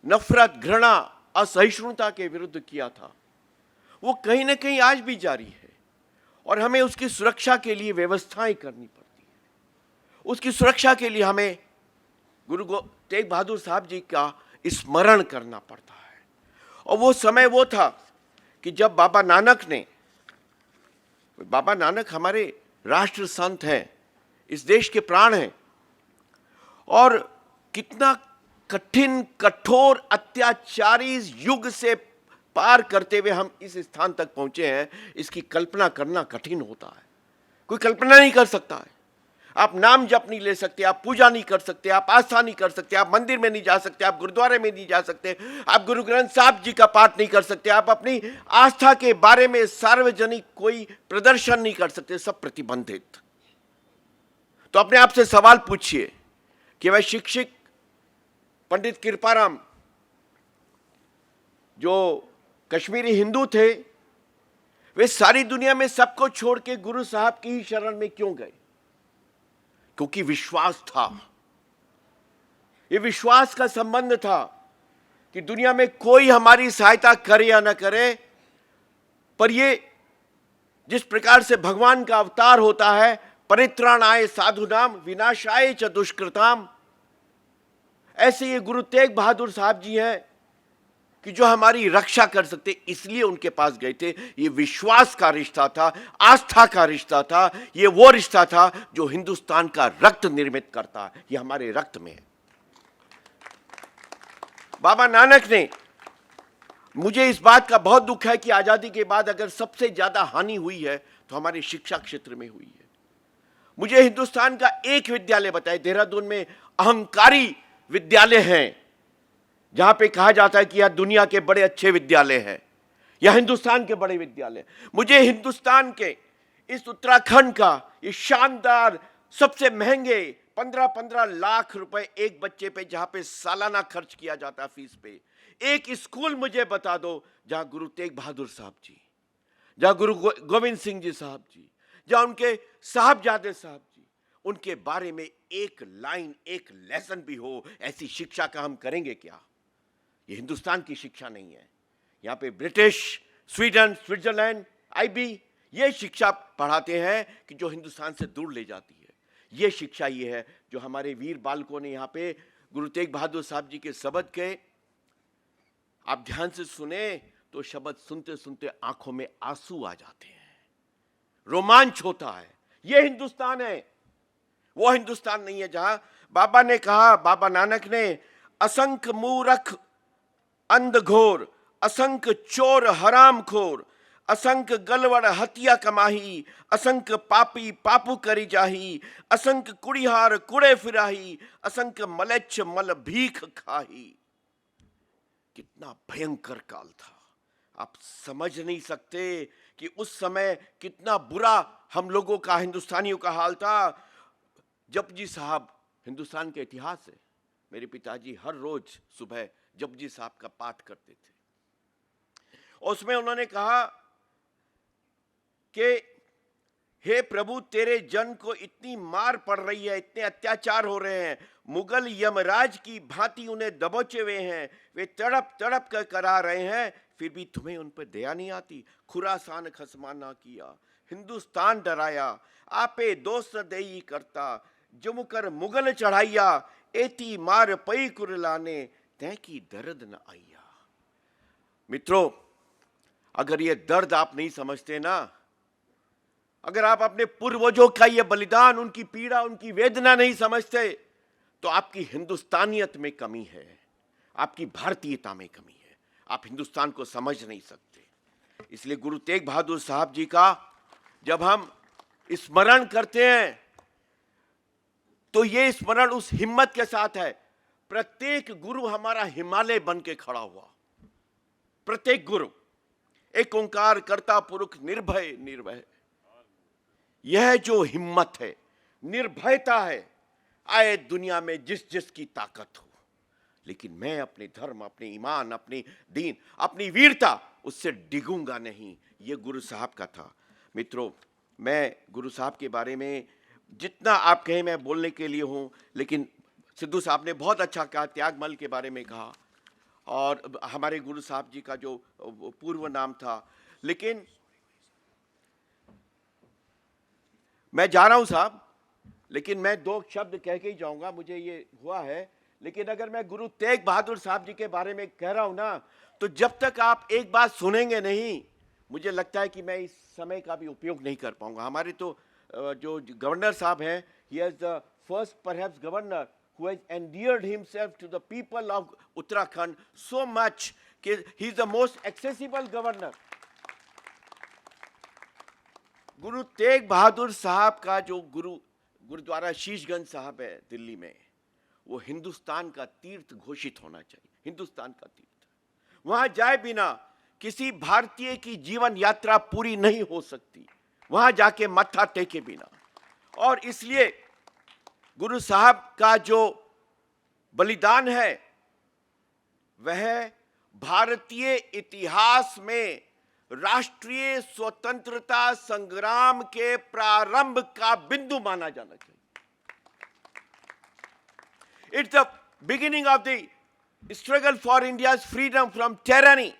S5: नफरत, घृणा, असहिष्णुता के विरुद्ध किया था, वो कहीं ना कहीं आज भी जारी है और हमें उसकी सुरक्षा के लिए व्यवस्थाएं करनी पड़ती है। उसकी सुरक्षा के लिए हमें गुरु तेग बहादुर साहब जी का स्मरण करना पड़ता है। और वो समय वो था कि जब बाबा नानक हमारे राष्ट्र संत हैं, इस देश के प्राण हैं, और कितना कठिन, कठोर, अत्याचारी युग से पार करते हुए हम इस स्थान तक पहुंचे हैं, इसकी कल्पना करना कठिन होता है। कोई कल्पना नहीं कर सकता है। आप नाम जप नहीं ले सकते, आप पूजा नहीं कर सकते, आप आस्था नहीं कर सकते, आप मंदिर में नहीं जा सकते, आप गुरुद्वारे में नहीं जा सकते, आप गुरु ग्रंथ साहब जी का पाठ नहीं कर सकते, आप अपनी आस्था के बारे में सार्वजनिक कोई प्रदर्शन नहीं कर सकते, सब प्रतिबंधित। तो अपने आप से सवाल पूछिए कि वह शिक्षक पंडित कृपाराम, जो कश्मीरी हिंदू थे, वे सारी दुनिया में सबको छोड़ के गुरु साहब की ही शरण में क्यों गए? क्योंकि विश्वास था। ये विश्वास का संबंध था कि दुनिया में कोई हमारी सहायता करे या ना करे, पर ये जिस प्रकार से भगवान का अवतार होता है, परित्राणाय साधुनाम विनाशाय च दुष्कृताम, ऐसे ये गुरु तेग बहादुर साहब जी हैं कि जो हमारी रक्षा कर सकते, इसलिए उनके पास गए थे। ये विश्वास का रिश्ता था, आस्था का रिश्ता था, ये वो रिश्ता था जो हिंदुस्तान का रक्त निर्मित करता है। ये हमारे रक्त में है। बाबा नानक ने, मुझे इस बात का बहुत दुख है कि आजादी के बाद अगर सबसे ज्यादा हानि हुई है तो हमारे शिक्षा क्षेत्र में हुई है। मुझे हिंदुस्तान का एक विद्यालय बताए, देहरादून में अहंकारी विद्यालय हैं जहां पे कहा जाता है कि यह दुनिया के बड़े अच्छे विद्यालय हैं, या हिंदुस्तान के बड़े विद्यालय। मुझे हिंदुस्तान के इस उत्तराखंड का ये शानदार सबसे महंगे 15-15 लाख रुपए एक बच्चे पे, जहां पे सालाना खर्च किया जाता है फीस पे, एक स्कूल मुझे बता दो जहां गुरु तेग बहादुर साहब जी, जहां गुरु गोविंद सिंह जी साहब जी, जहां उनके साहबजादे साहब जी, उनके बारे में एक लाइन, एक लेसन भी हो। ऐसी शिक्षा का हम करेंगे क्या? ये हिंदुस्तान की शिक्षा नहीं है। यहाँ पे ब्रिटिश, स्वीडन, स्विट्जरलैंड, आईबी ये शिक्षा पढ़ाते हैं कि जो हिंदुस्तान से दूर ले जाती है। ये शिक्षा ये है जो हमारे वीर बालकों ने यहाँ पे गुरु तेग बहादुर साहब जी के शब्द के, आप ध्यान से सुने तो शब्द सुनते सुनते आंखों में आंसू आ जाते हैं, रोमांच होता है। ये हिंदुस्तान है, वो हिंदुस्तान नहीं है जहां बाबा ने कहा, बाबा नानक ने, असंख्य मूर्ख अंधघोर, असंख्य चोर हरामखोर, असंख्य गलवड़ हत्या कमाही, असंख्य पापी पापू करी जाही, असंख्य कुड़िहार कुड़े फिराही, असंख्य मलेच्छ मल भीख खाही। कितना भयंकर काल था, आप समझ नहीं सकते कि उस समय कितना बुरा हम लोगों का, हिंदुस्तानियों का हाल था। जपजी साहब, हिंदुस्तान के इतिहास है, मेरे पिताजी हर रोज सुबह जपजी साहब का पाठ करते थे। उसमें उन्होंने कहा कि हे प्रभु, तेरे जन को इतनी मार पड़ रही है, इतने अत्याचार हो रहे हैं, मुगल यमराज की भांति उन्हें दबोचे हुए हैं, वे तड़प तड़प कर करा रहे हैं, फिर भी तुम्हें उन पर दया नहीं आती। खुरासान खसमाना किया, हिंदुस्तान डराया, आपे दोस्त देई करता, जुमकर मुगल चढ़ाइया, एती मार पई कुरलाने, तय की दर्द न आइया। मित्रों, अगर ये दर्द आप नहीं समझते ना, अगर आप अपने पूर्वजों का ये बलिदान, उनकी पीड़ा, उनकी वेदना नहीं समझते, तो आपकी हिंदुस्तानियत में कमी है, आपकी भारतीयता में कमी है, आप हिंदुस्तान को समझ नहीं सकते। इसलिए गुरु तेग बहादुर साहब जी का जब हम स्मरण करते हैं तो ये स्मरण उस हिम्मत के साथ है। प्रत्येक गुरु हमारा हिमालय बन के खड़ा हुआ, प्रत्येक गुरु एक ओंकार कर्ता पुरुष निर्भय निर्भय। यह जो हिम्मत है, निर्भयता है, आए दुनिया में जिस जिस की ताकत हो, लेकिन मैं अपने धर्म, अपने ईमान, अपनी दीन, अपनी वीरता, उससे डिगूंगा नहीं। ये गुरु साहब का था। मित्रों, मैं गुरु साहब के बारे में जितना आप कहें मैं बोलने के लिए हूं, लेकिन सिद्धू साहब ने बहुत अच्छा कहा, त्यागमल के बारे में कहा, और हमारे गुरु साहब जी का जो पूर्व नाम था। लेकिन मैं जा रहा हूं साहब, लेकिन मैं दो शब्द कह के ही जाऊंगा, मुझे ये हुआ है। लेकिन अगर मैं गुरु तेग बहादुर साहब जी के बारे में कह रहा हूं ना, तो जब तक आप एक बात सुनेंगे नहीं, मुझे लगता है कि मैं इस समय का भी उपयोग नहीं कर पाऊंगा। हमारे तो जो गवर्नर साहब हैं, he is the first perhaps governor who has endeared himself to the people of Uttarakhand so much कि he is the most accessible governor। Guru Tegh Bahadur साहब का जो गुरुद्वारा शीशगंज साहब है दिल्ली में, वो हिंदुस्तान का तीर्थ घोषित होना चाहिए, हिंदुस्तान का तीर्थ। वहां जाए बिना किसी भारतीय की जीवन यात्रा पूरी नहीं हो सकती, वहां जाके मत्था टेके बिना। और इसलिए गुरु साहब का जो बलिदान है, वह भारतीय इतिहास में राष्ट्रीय स्वतंत्रता संग्राम के प्रारंभ का बिंदु माना जाना चाहिए। It's the beginning of the struggle for India's freedom from tyranny,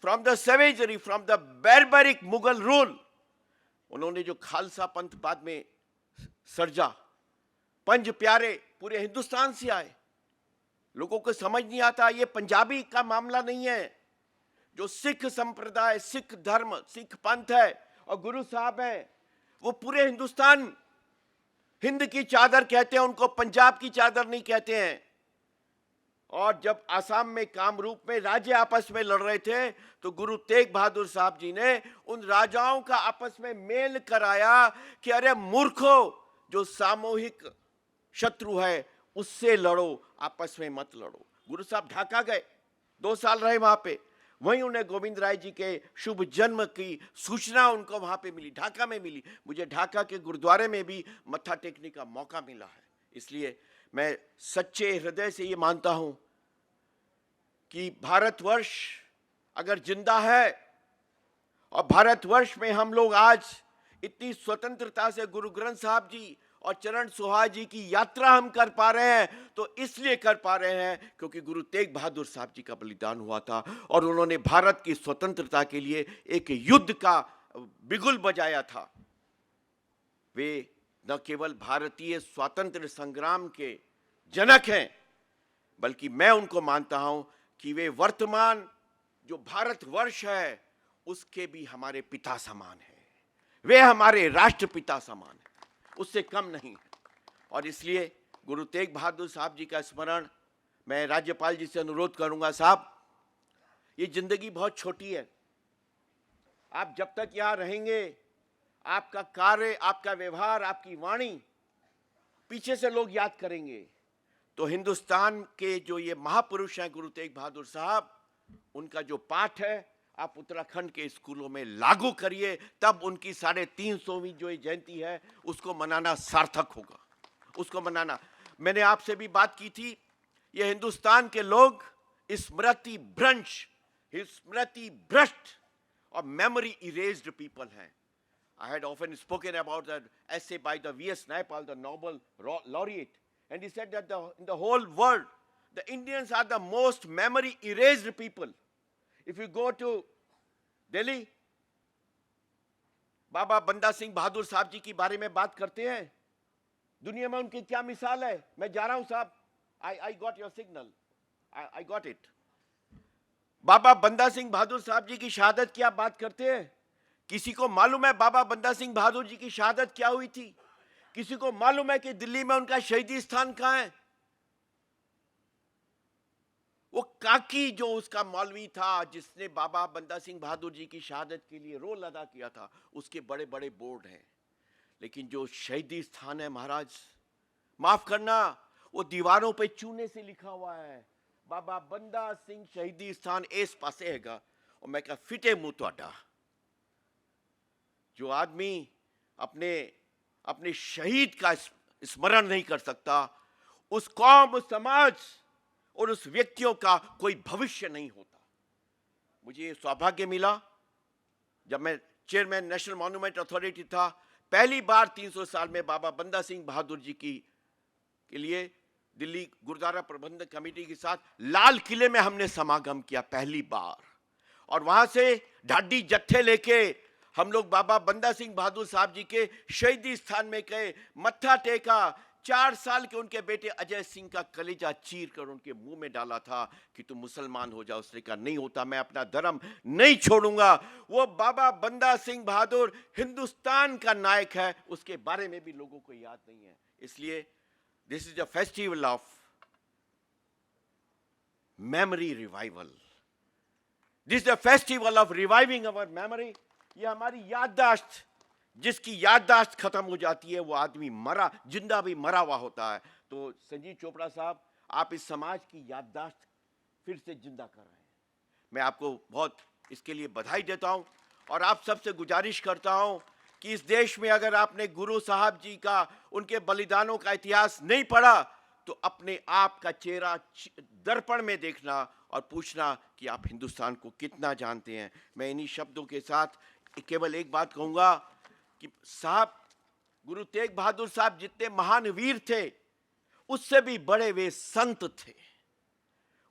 S5: from the savagery, from the barbaric Mughal rule. उन्होंने जो खालसा पंथ बाद में सर्जा, पंज प्यारे पूरे हिंदुस्तान से आए। लोगों को समझ नहीं आता, ये पंजाबी का मामला नहीं है, जो सिख संप्रदाय, सिख धर्म, सिख पंथ है और गुरु साहब हैं, वो पूरे हिंदुस्तान, हिंद की चादर कहते हैं उनको, पंजाब की चादर नहीं कहते हैं। और जब आसाम में कामरूप में राज्य आपस में लड़ रहे थे तो गुरु तेग बहादुर साहब जी ने उन राजाओं का आपस में मेल कराया कि अरे मूर्खो, जो सामूहिक शत्रु है उससे लड़ो, आपस में मत लड़ो। गुरु साहब ढाका गए, 2 साल रहे वहां पे। वहीं उन्हें गोविंद राय जी के शुभ जन्म की सूचना उनको वहां पे मिली, ढाका में मिली। मुझे ढाका के गुरुद्वारे में भी मत्था टेकने का मौका मिला है। इसलिए मैं सच्चे हृदय से ये मानता हूं कि भारतवर्ष अगर जिंदा है और भारतवर्ष में हम लोग आज इतनी स्वतंत्रता से गुरु ग्रंथ साहब जी और चरण सुहा जी की यात्रा हम कर पा रहे हैं, तो इसलिए कर पा रहे हैं क्योंकि गुरु तेग बहादुर साहब जी का बलिदान हुआ था और उन्होंने भारत की स्वतंत्रता के लिए एक युद्ध का बिगुल बजाया था। वे न केवल भारतीय स्वातंत्र संग्राम के जनक हैं, बल्कि मैं उनको मानता हूं कि वे वर्तमान जो भारतवर्ष है उसके भी हमारे पिता समान हैं। वे हमारे राष्ट्रपिता समान हैं, उससे कम नहीं है। और इसलिए गुरु तेग बहादुर साहब जी का स्मरण मैं राज्यपाल जी से अनुरोध करूंगा, साहब ये जिंदगी बहुत छोटी है, आप जब तक यहां रहेंगे आपका कार्य, आपका व्यवहार, आपकी वाणी पीछे से लोग याद करेंगे। तो हिंदुस्तान के जो ये महापुरुष हैं गुरु तेग बहादुर साहब, उनका जो पाठ है आप उत्तराखंड के स्कूलों में लागू करिए, तब उनकी 350वीं जो ये जयंती है उसको मनाना सार्थक होगा, उसको मनाना। मैंने आपसे भी बात की थी, ये हिंदुस्तान के लोग स्मृति भ्रंश, स्मृति भ्रष्ट और मेमोरी इरेज्ड पीपल हैं। I had often spoken about that essay by the V.S. Naipaul, the Nobel laureate, and he said that in the whole world, the Indians are the most memory erased people. If you go to Delhi, बाबा बंदा सिंह बहादुर साहब जी के बारे में बात करते हैं, दुनिया में उनकी क्या मिसाल है। मैं जा रहा हूं साहब, I got your signal, I got it. बाबा बंदा सिंह बहादुर साहब जी की शहादत की आप बात करते हैं, किसी को मालूम है बाबा बंदा सिंह बहादुर जी की शहादत क्या हुई थी? किसी को मालूम है कि दिल्ली में उनका शहीदी स्थान कहां है? वो काकी जो उसका मौलवी था जिसने बाबा बंदा सिंह बहादुर जी की शहादत के लिए रोल अदा किया था, उसके बड़े बड़े बोर्ड हैं। लेकिन जो शहीदी स्थान है महाराज, माफ करना, वो दीवारों पे चूने से लिखा हुआ है, बाबा बंदा सिंह शहीदी स्थान इस पासे हैगा। और मैं कहा फिटे मुंह तोड़ा, जो आदमी अपने शहीद का स्मरण नहीं कर सकता, उस कौम, उस समाज और उस व्यक्तियों का कोई भविष्य नहीं होता। मुझे सौभाग्य मिला जब मैं चेयरमैन नेशनल मॉन्यूमेंट अथॉरिटी था, पहली बार 300 साल में बाबा बंदा सिंह बहादुर जी के लिए दिल्ली गुरुद्वारा प्रबंधक कमेटी के साथ लाल किले में हमने समागम किया पहली बार। और वहां से ढाडी जत्थे लेके हम लोग बाबा बंदा सिंह बहादुर साहब जी के शहीदी स्थान में गए, मत्था टेका। 4 साल के उनके बेटे अजय सिंह का कलेजा चीर कर उनके मुंह में डाला था कि तुम मुसलमान हो जाओ। उसने कहा नहीं होता, मैं अपना धर्म नहीं छोड़ूंगा। वो बाबा बंदा सिंह बहादुर हिंदुस्तान का नायक है, उसके बारे में भी लोगों को याद नहीं है। इसलिए this is a festival of memory revival, this is a festival of reviving our memory. ये हमारी याददाश्त, जिसकी याददाश्त खत्म हो जाती है वो आदमी मरा, जिंदा भी मरा हुआ होता है। तो संजीव चोपड़ा साहब, आप इस समाज की याददाश्त फिर से जिंदा कर रहे हैं। मैं आपको बहुत इसके लिए बधाई देता हूं और आप सबसे गुजारिश करता हूं कि इस देश में अगर आपने गुरु साहब जी का, उनके बलिदानों का इतिहास नहीं पढ़ा तो अपने आप का चेहरा दर्पण में देखना और पूछना कि आप हिंदुस्तान को कितना जानते हैं। मैं इन्हीं शब्दों के साथ केवल एक बात कहूंगा कि साहब, गुरु तेग बहादुर साहब जितने महान वीर थे, उससे भी बड़े वे संत थे,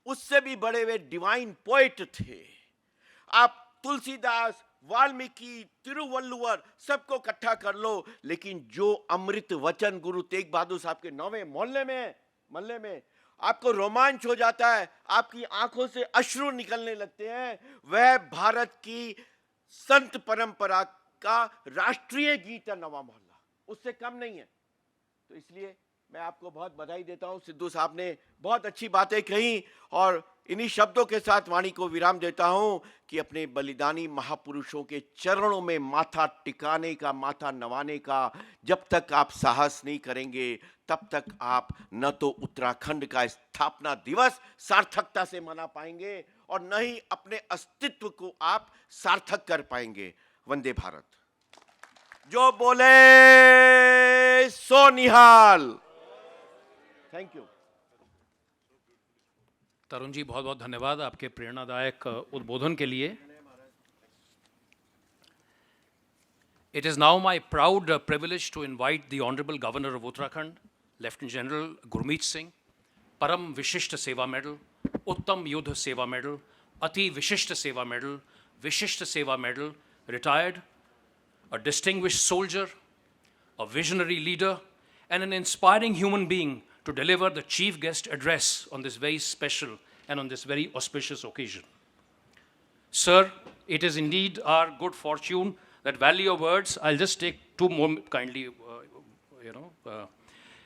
S5: उससे भी बड़े वे डिवाइन पोएट थे। आप तुलसीदास, वाल्मीकि, तिरुवल्लुवर सबको इकट्ठा कर लो, लेकिन जो अमृत वचन गुरु तेग बहादुर साहब के 9वें मोहल्ले में आपको रोमांच हो जाता है, आपकी आंखों से अश्रु निकलने लगते हैं, वह भारत की संत परंपरा का राष्ट्रीय गीत है नवा मोहल्ला, उससे कम नहीं है। तो इसलिए मैं आपको बहुत बधाई देता हूं। सिद्धू साहब ने बहुत अच्छी बातें कही और इन्हीं शब्दों के साथ वाणी को विराम देता हूं कि अपने बलिदानी महापुरुषों के चरणों में माथा टिकाने का, माथा नवाने का जब तक आप साहस नहीं करेंगे, तब तक आप न तो उत्तराखंड का स्थापना दिवस सार्थकता से मना पाएंगे और न ही अपने अस्तित्व को आप सार्थक कर पाएंगे। वंदे भारत। जो बोले सो निहाल। Thank you.
S1: तरुण जी, बहुत बहुत धन्यवाद आपके प्रेरणादायक उद्बोधन के लिए। It is now my proud privilege to invite the Honorable Governor of Uttarakhand, Lieutenant General Gurmeet Singh, Param Vishisht Seva Medal, Uttam Yudh Seva Medal, Ati Vishisht Seva Medal, Vishisht Seva Medal, retired, a distinguished soldier, a visionary leader, and an inspiring human being to deliver the chief guest address on this very special and on this very auspicious occasion. Sir, it is indeed our good fortune that value your words. I'll just take two more kindly,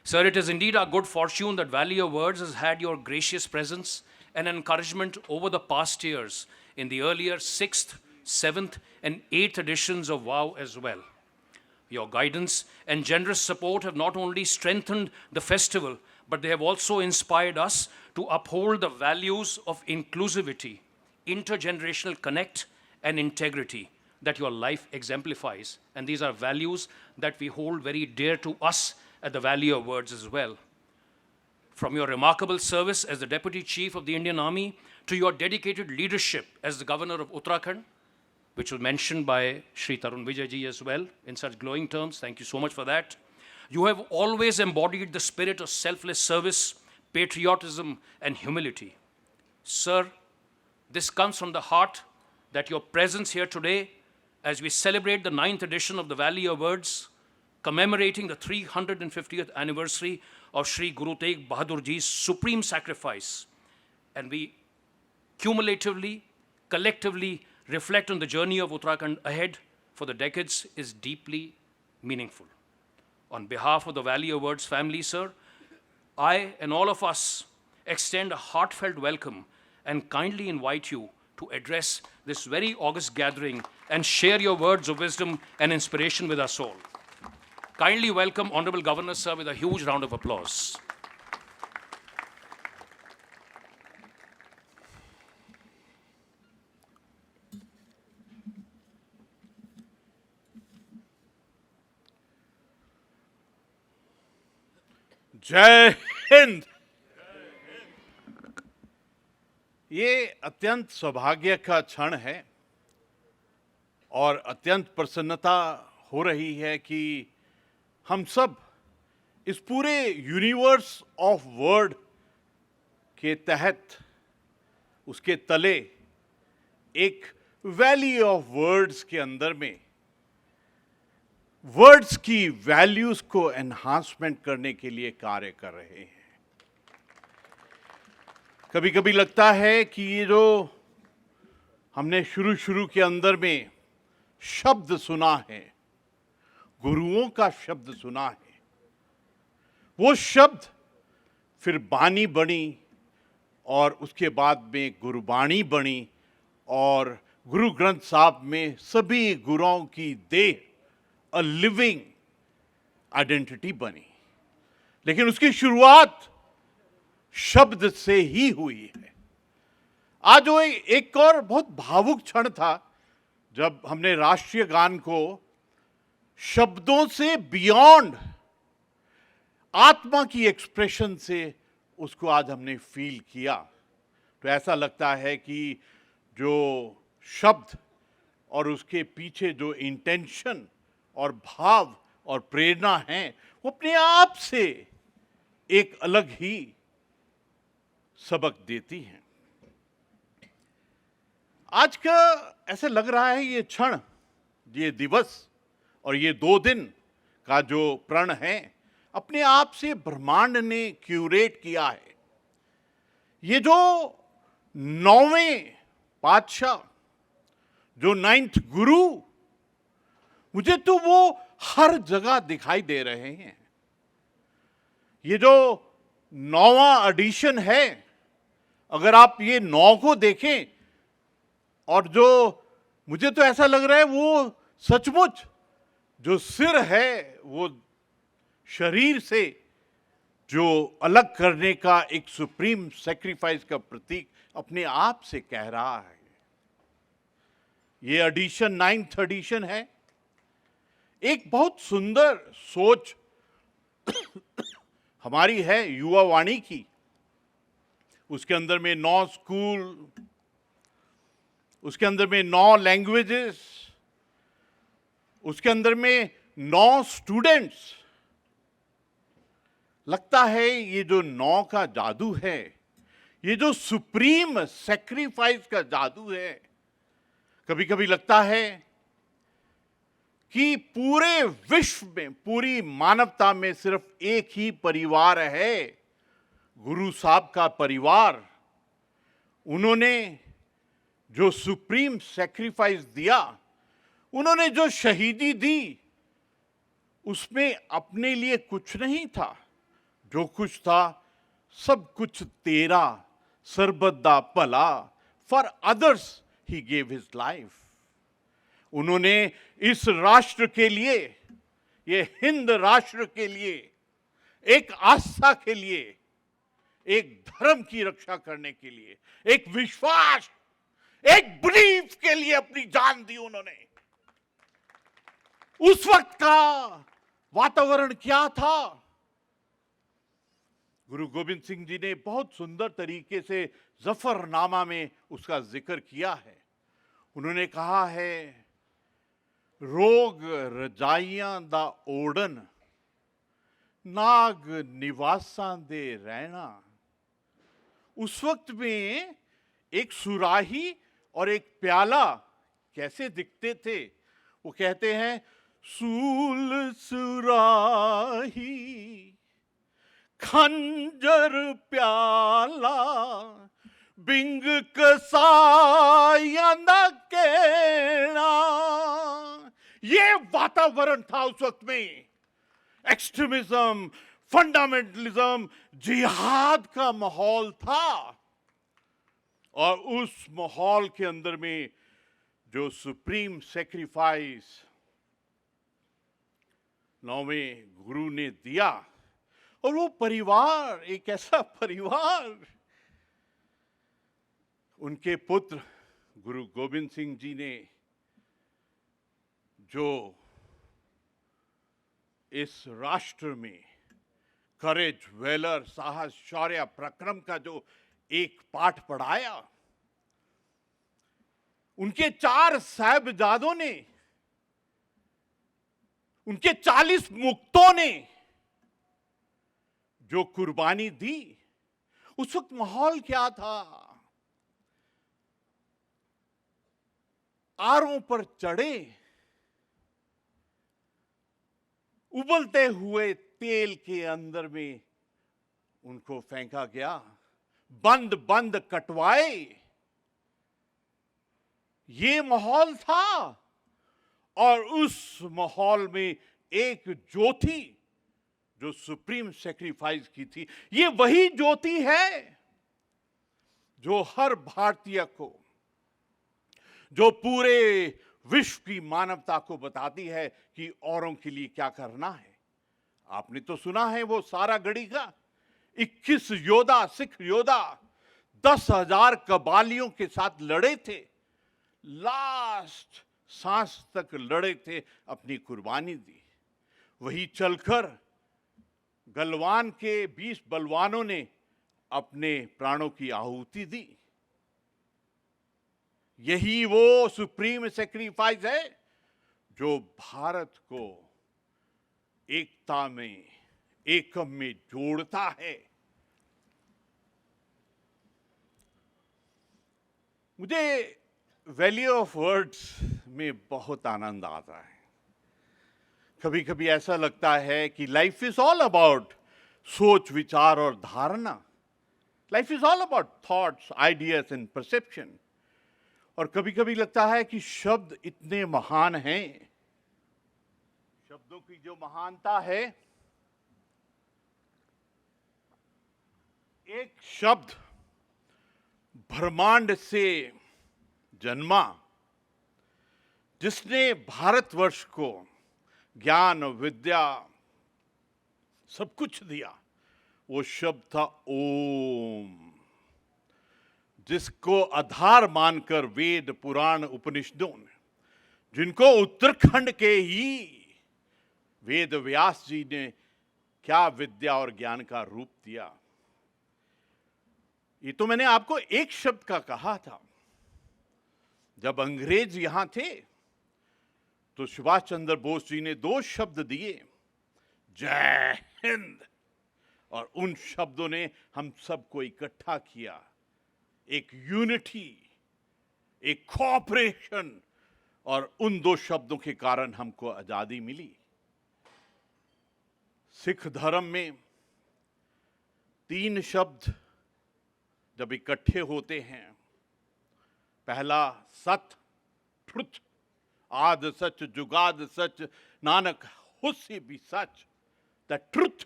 S1: Sir, it is indeed our good fortune that Valley of Words has had your gracious presence and encouragement over the past years in the earlier 6th, 7th, and 8th editions of WOW as well. Your guidance and generous support have not only strengthened the festival, but they have also inspired us to uphold the values of inclusivity, intergenerational connect, and integrity that your life exemplifies. And these are values that we hold very dear to us at the Valley of Words as well. From your remarkable service as the Deputy Chief of the Indian Army to your dedicated leadership as the Governor of Uttarakhand, which was mentioned by Shri Tarun Vijay ji as well in such glowing terms. Thank you so much for that. You have always embodied the spirit of selfless service, patriotism, and humility. Sir, this comes from the heart that your presence here today, as we celebrate the 9th edition of the Valley of Words, commemorating the 350th anniversary of Shri Guru Tegh Bahadur Ji's supreme sacrifice, and we cumulatively, collectively reflect on the journey of Uttarakhand ahead for the decades is deeply meaningful. On behalf of the Valley of Words family, sir, I and all of us extend a heartfelt welcome and kindly invite you to address this very august gathering and share your words of wisdom and inspiration with us all. Kindly welcome Honorable Governor, sir, with a huge round of applause.
S6: जय हिंद। ये अत्यंत सौभाग्य का क्षण है और अत्यंत प्रसन्नता हो रही है कि हम सब इस पूरे यूनिवर्स ऑफ वर्ड के तहत, उसके तले एक वैली ऑफ वर्ड्स के अंदर में वर्ड्स की वैल्यूज को एनहांसमेंट करने के लिए कार्य कर रहे हैं। कभी कभी लगता है कि ये जो हमने शुरू के अंदर में शब्द सुना है, गुरुओं का शब्द सुना है, वो शब्द फिर बानी बनी और उसके बाद में गुरबाणी बनी और गुरु ग्रंथ साहब में सभी गुरुओं की देह अ लिविंग आइडेंटिटी बनी। लेकिन उसकी शुरुआत शब्द से ही हुई है। आज वो एक और बहुत भावुक क्षण था जब हमने राष्ट्रीय गान को शब्दों से बियॉन्ड आत्मा की एक्सप्रेशन से उसको आज हमने फील किया। तो ऐसा लगता है कि जो शब्द और उसके पीछे जो इंटेंशन और भाव और प्रेरणा है वो अपने आप से एक अलग ही सबक देती हैं। आज का ऐसे लग रहा है ये क्षण, ये दिवस और ये 2 दिन का जो प्रण है, अपने आप से ब्रह्मांड ने क्यूरेट किया है। ये जो 9वें पातशाह, जो 9th गुरु, मुझे तो वो हर जगह दिखाई दे रहे हैं। ये जो 9वां एडिशन है, अगर आप ये 9 को देखें, और जो मुझे तो ऐसा लग रहा है वो सचमुच जो सिर है वो शरीर से जो अलग करने का एक सुप्रीम सैक्रिफाइस का प्रतीक अपने आप से कह रहा है। ये एडिशन 9th एडिशन है। एक बहुत सुंदर सोच हमारी है युवा वाणी की। उसके अंदर में 9 स्कूल, उसके अंदर में 9 लैंग्वेजेस, उसके अंदर में 9 स्टूडेंट्स। लगता है ये जो 9 का जादू है, ये जो सुप्रीम सैक्रिफाइस का जादू है, कभी कभी लगता है कि पूरे विश्व में, पूरी मानवता में सिर्फ एक ही परिवार है, गुरु साहब का परिवार। उन्होंने जो सुप्रीम सैक्रिफाइस दिया, उन्होंने जो शहीदी दी, उसमें अपने लिए कुछ नहीं था। जो कुछ था सब कुछ तेरा, सर्वदा भला, for others he gave his life. उन्होंने इस राष्ट्र के लिए, ये हिंद राष्ट्र के लिए, एक आस्था के लिए, एक धर्म की रक्षा करने के लिए, एक विश्वास, एक बिलीफ के लिए अपनी जान दी उन्होंने। उस वक्त का वातावरण क्या था? गुरु गोविंद सिंह जी ने बहुत सुंदर तरीके से जफरनामा में उसका जिक्र किया है। उन्होंने कहा है, रोग रजाइयां दा ओढ़न, नाग निवासां दे रहना। उस वक्त में एक सुराही और एक प्याला कैसे दिखते थे? वो कहते हैं, सूल सुराही खंजर प्याला, बिंग कसाया न केना। ये वातावरण था उस वक्त में। एक्सट्रीमिज्म, फंडामेंटलिज्म, जिहाद का माहौल था। और उस माहौल के अंदर में जो सुप्रीम सैक्रिफाइस 9वें गुरु ने दिया, और वो परिवार, एक ऐसा परिवार, उनके पुत्र गुरु गोविंद सिंह जी ने जो इस राष्ट्र में करेज, वेलर, साहस, शौर्य, पराक्रम का जो एक पाठ पढ़ाया, उनके 4 साहिबजादों ने, उनके 40 मुक्तों ने जो कुर्बानी दी, उस वक्त माहौल क्या था? आरों पर चढ़े, उबलते हुए तेल के अंदर में उनको फेंका गया, बंद बंद कटवाए। ये माहौल था। और उस माहौल में एक ज्योति जो सुप्रीम सैक्रिफाइस की थी, ये वही ज्योति है जो हर भारतीय को, जो पूरे विश्व की मानवता को बताती है कि औरों के लिए क्या करना है। आपने तो सुना है वो सारा गढ़ी का 21 योद्धा, सिख योद्धा 10,000 कबालियों के साथ लड़े थे, लास्ट सांस तक लड़े थे, अपनी कुर्बानी दी। वही चलकर गलवान के 20 बलवानों ने अपने प्राणों की आहुति दी। यही वो सुप्रीम सैक्रिफाइस है जो भारत को एकता में, एकम में जोड़ता है। मुझे वैली ऑफ वर्ड्स में बहुत आनंद आता है। कभी कभी ऐसा लगता है कि लाइफ इज ऑल अबाउट सोच, विचार और धारणा। Life is all about thoughts, ideas and perception. और कभी कभी लगता है कि शब्द इतने महान हैं, शब्दों की जो महानता है, एक शब्द ब्रह्मांड से जन्मा जिसने भारतवर्ष को ज्ञान विद्या सब कुछ दिया, वो शब्द था ओम, जिसको आधार मानकर वेद पुराण उपनिषदों ने, जिनको उत्तराखंड के ही वेद व्यास जी ने क्या विद्या और ज्ञान का रूप दिया। ये तो मैंने आपको एक शब्द का कहा था। जब अंग्रेज यहां थे तो सुभाष चंद्र बोस जी ने 2 शब्द दिए, जय हिंद, और उन शब्दों ने हम सबको इकट्ठा किया, एक यूनिटी, एक कोऑपरेशन, और उन 2 शब्दों के कारण हमको आजादी मिली। सिख धर्म में 3 शब्द जब इकट्ठे होते हैं, पहला सत, ट्रुथ, आद सच जुगाद सच, नानक हुस्से भी सच, द ट्रुथ,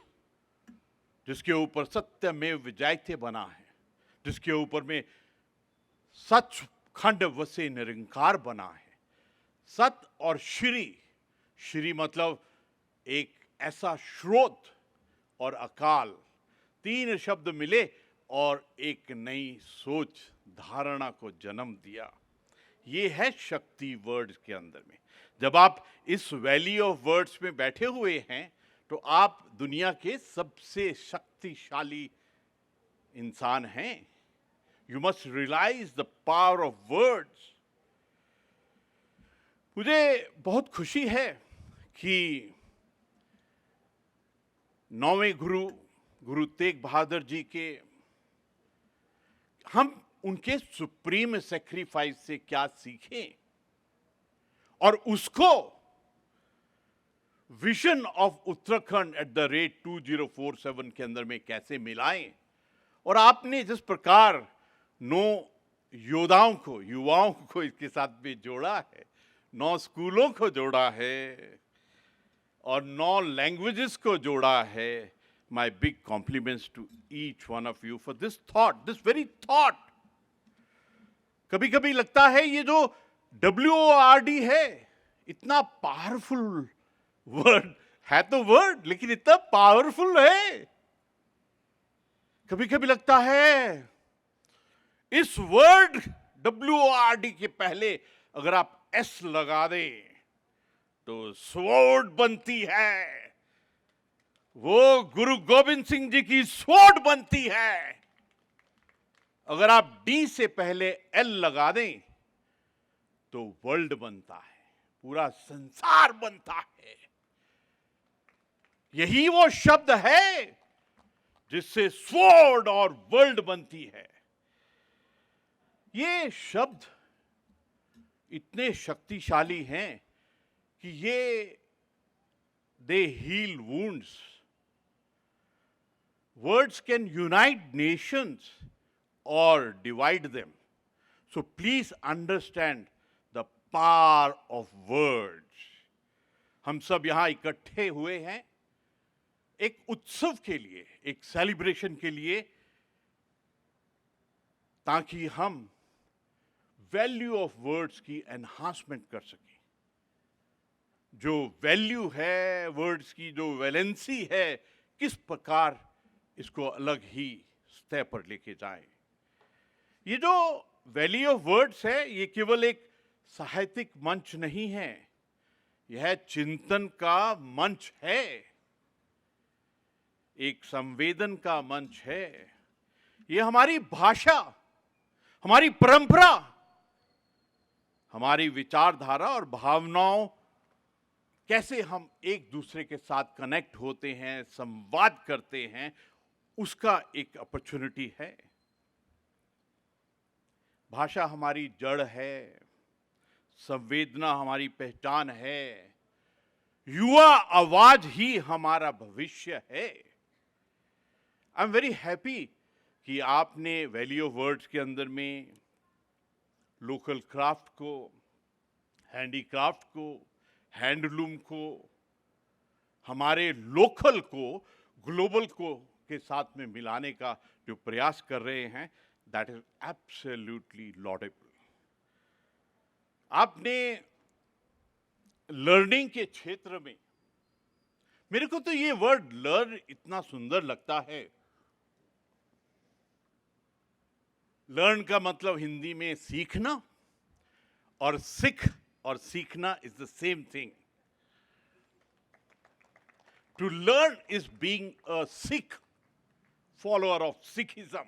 S6: जिसके ऊपर सत्यमेव जयते बना है, जिसके ऊपर में सच खंड वसे निरंकार बना है। सत और श्री, श्री मतलब एक ऐसा स्रोत और अकाल, 3 शब्द मिले और एक नई सोच धारणा को जन्म दिया। ये है शक्ति वर्ड्स के अंदर में। जब आप इस वैली ऑफ वर्ड्स में बैठे हुए हैं तो आप दुनिया के सबसे शक्तिशाली इंसान हैं। You must realise the power of words. मुझे बहुत खुशी है कि 9वें गुरु तेग बहादुर जी के हम उनके सुप्रीम सेक्रीफाइस से क्या सीखें और उसको vision of Uttarakhand at the rate 2047 के अंदर में कैसे मिलाएं। और आपने जिस प्रकार 9 योद्धाओं को, युवाओं को इसके साथ में जोड़ा है, 9 स्कूलों को जोड़ा है और 9 लैंग्वेजेस को जोड़ा है, my big compliments to each one of you for this thought, this very thought. कभी कभी लगता है ये जो WORD है, इतना पावरफुल वर्ड है, तो वर्ड लेकिन इतना पावरफुल है। कभी कभी लगता है इस वर्ड WORD के पहले अगर आप S लगा दें तो स्वॉर्ड बनती है, वो गुरु गोविंद सिंह जी की स्वॉर्ड बनती है। अगर आप D से पहले L लगा दें तो वर्ल्ड बनता है, पूरा संसार बनता है। यही वो शब्द है जिससे स्वॉर्ड और वर्ल्ड बनती है। ये शब्द इतने शक्तिशाली हैं कि ये they heal wounds. Words can unite nations or divide them. So please understand the power of words. हम सब यहाँ इकट्ठे हुए हैं एक उत्सव के लिए, एक सेलिब्रेशन के लिए, ताकि हम वैल्यू ऑफ वर्ड्स की एनहांसमेंट कर सकें। जो वैल्यू है वर्ड्स की, जो वैलेंसी है, किस प्रकार इसको अलग ही स्तर पर लेके जाएं। ये जो वैली ऑफ वर्ड्स है, ये केवल एक साहित्यिक मंच नहीं है, यह चिंतन का मंच है, एक संवेदन का मंच है। ये हमारी भाषा, हमारी परंपरा, हमारी विचारधारा और भावनाओं, कैसे हम एक दूसरे के साथ कनेक्ट होते हैं, संवाद करते हैं, उसका एक अपॉर्चुनिटी है। भाषा हमारी जड़ है, संवेदना हमारी पहचान है, युवा आवाज ही हमारा भविष्य है। आई एम वेरी हैप्पी कि आपने वैली ऑफ वर्ड्स के अंदर में लोकल क्राफ्ट को, हैंडीक्राफ्ट को, हैंडलूम को, हमारे लोकल को ग्लोबल को के साथ में मिलाने का जो प्रयास कर रहे हैं, दैट इज एब्सोल्युटली लॉडेबल। आपने लर्निंग के क्षेत्र में, मेरे को तो ये वर्ड लर्न इतना सुंदर लगता है। लर्न का मतलब हिंदी में सीखना, और सिख और सीखना is the same thing. To learn is being a Sikh, follower of Sikhism.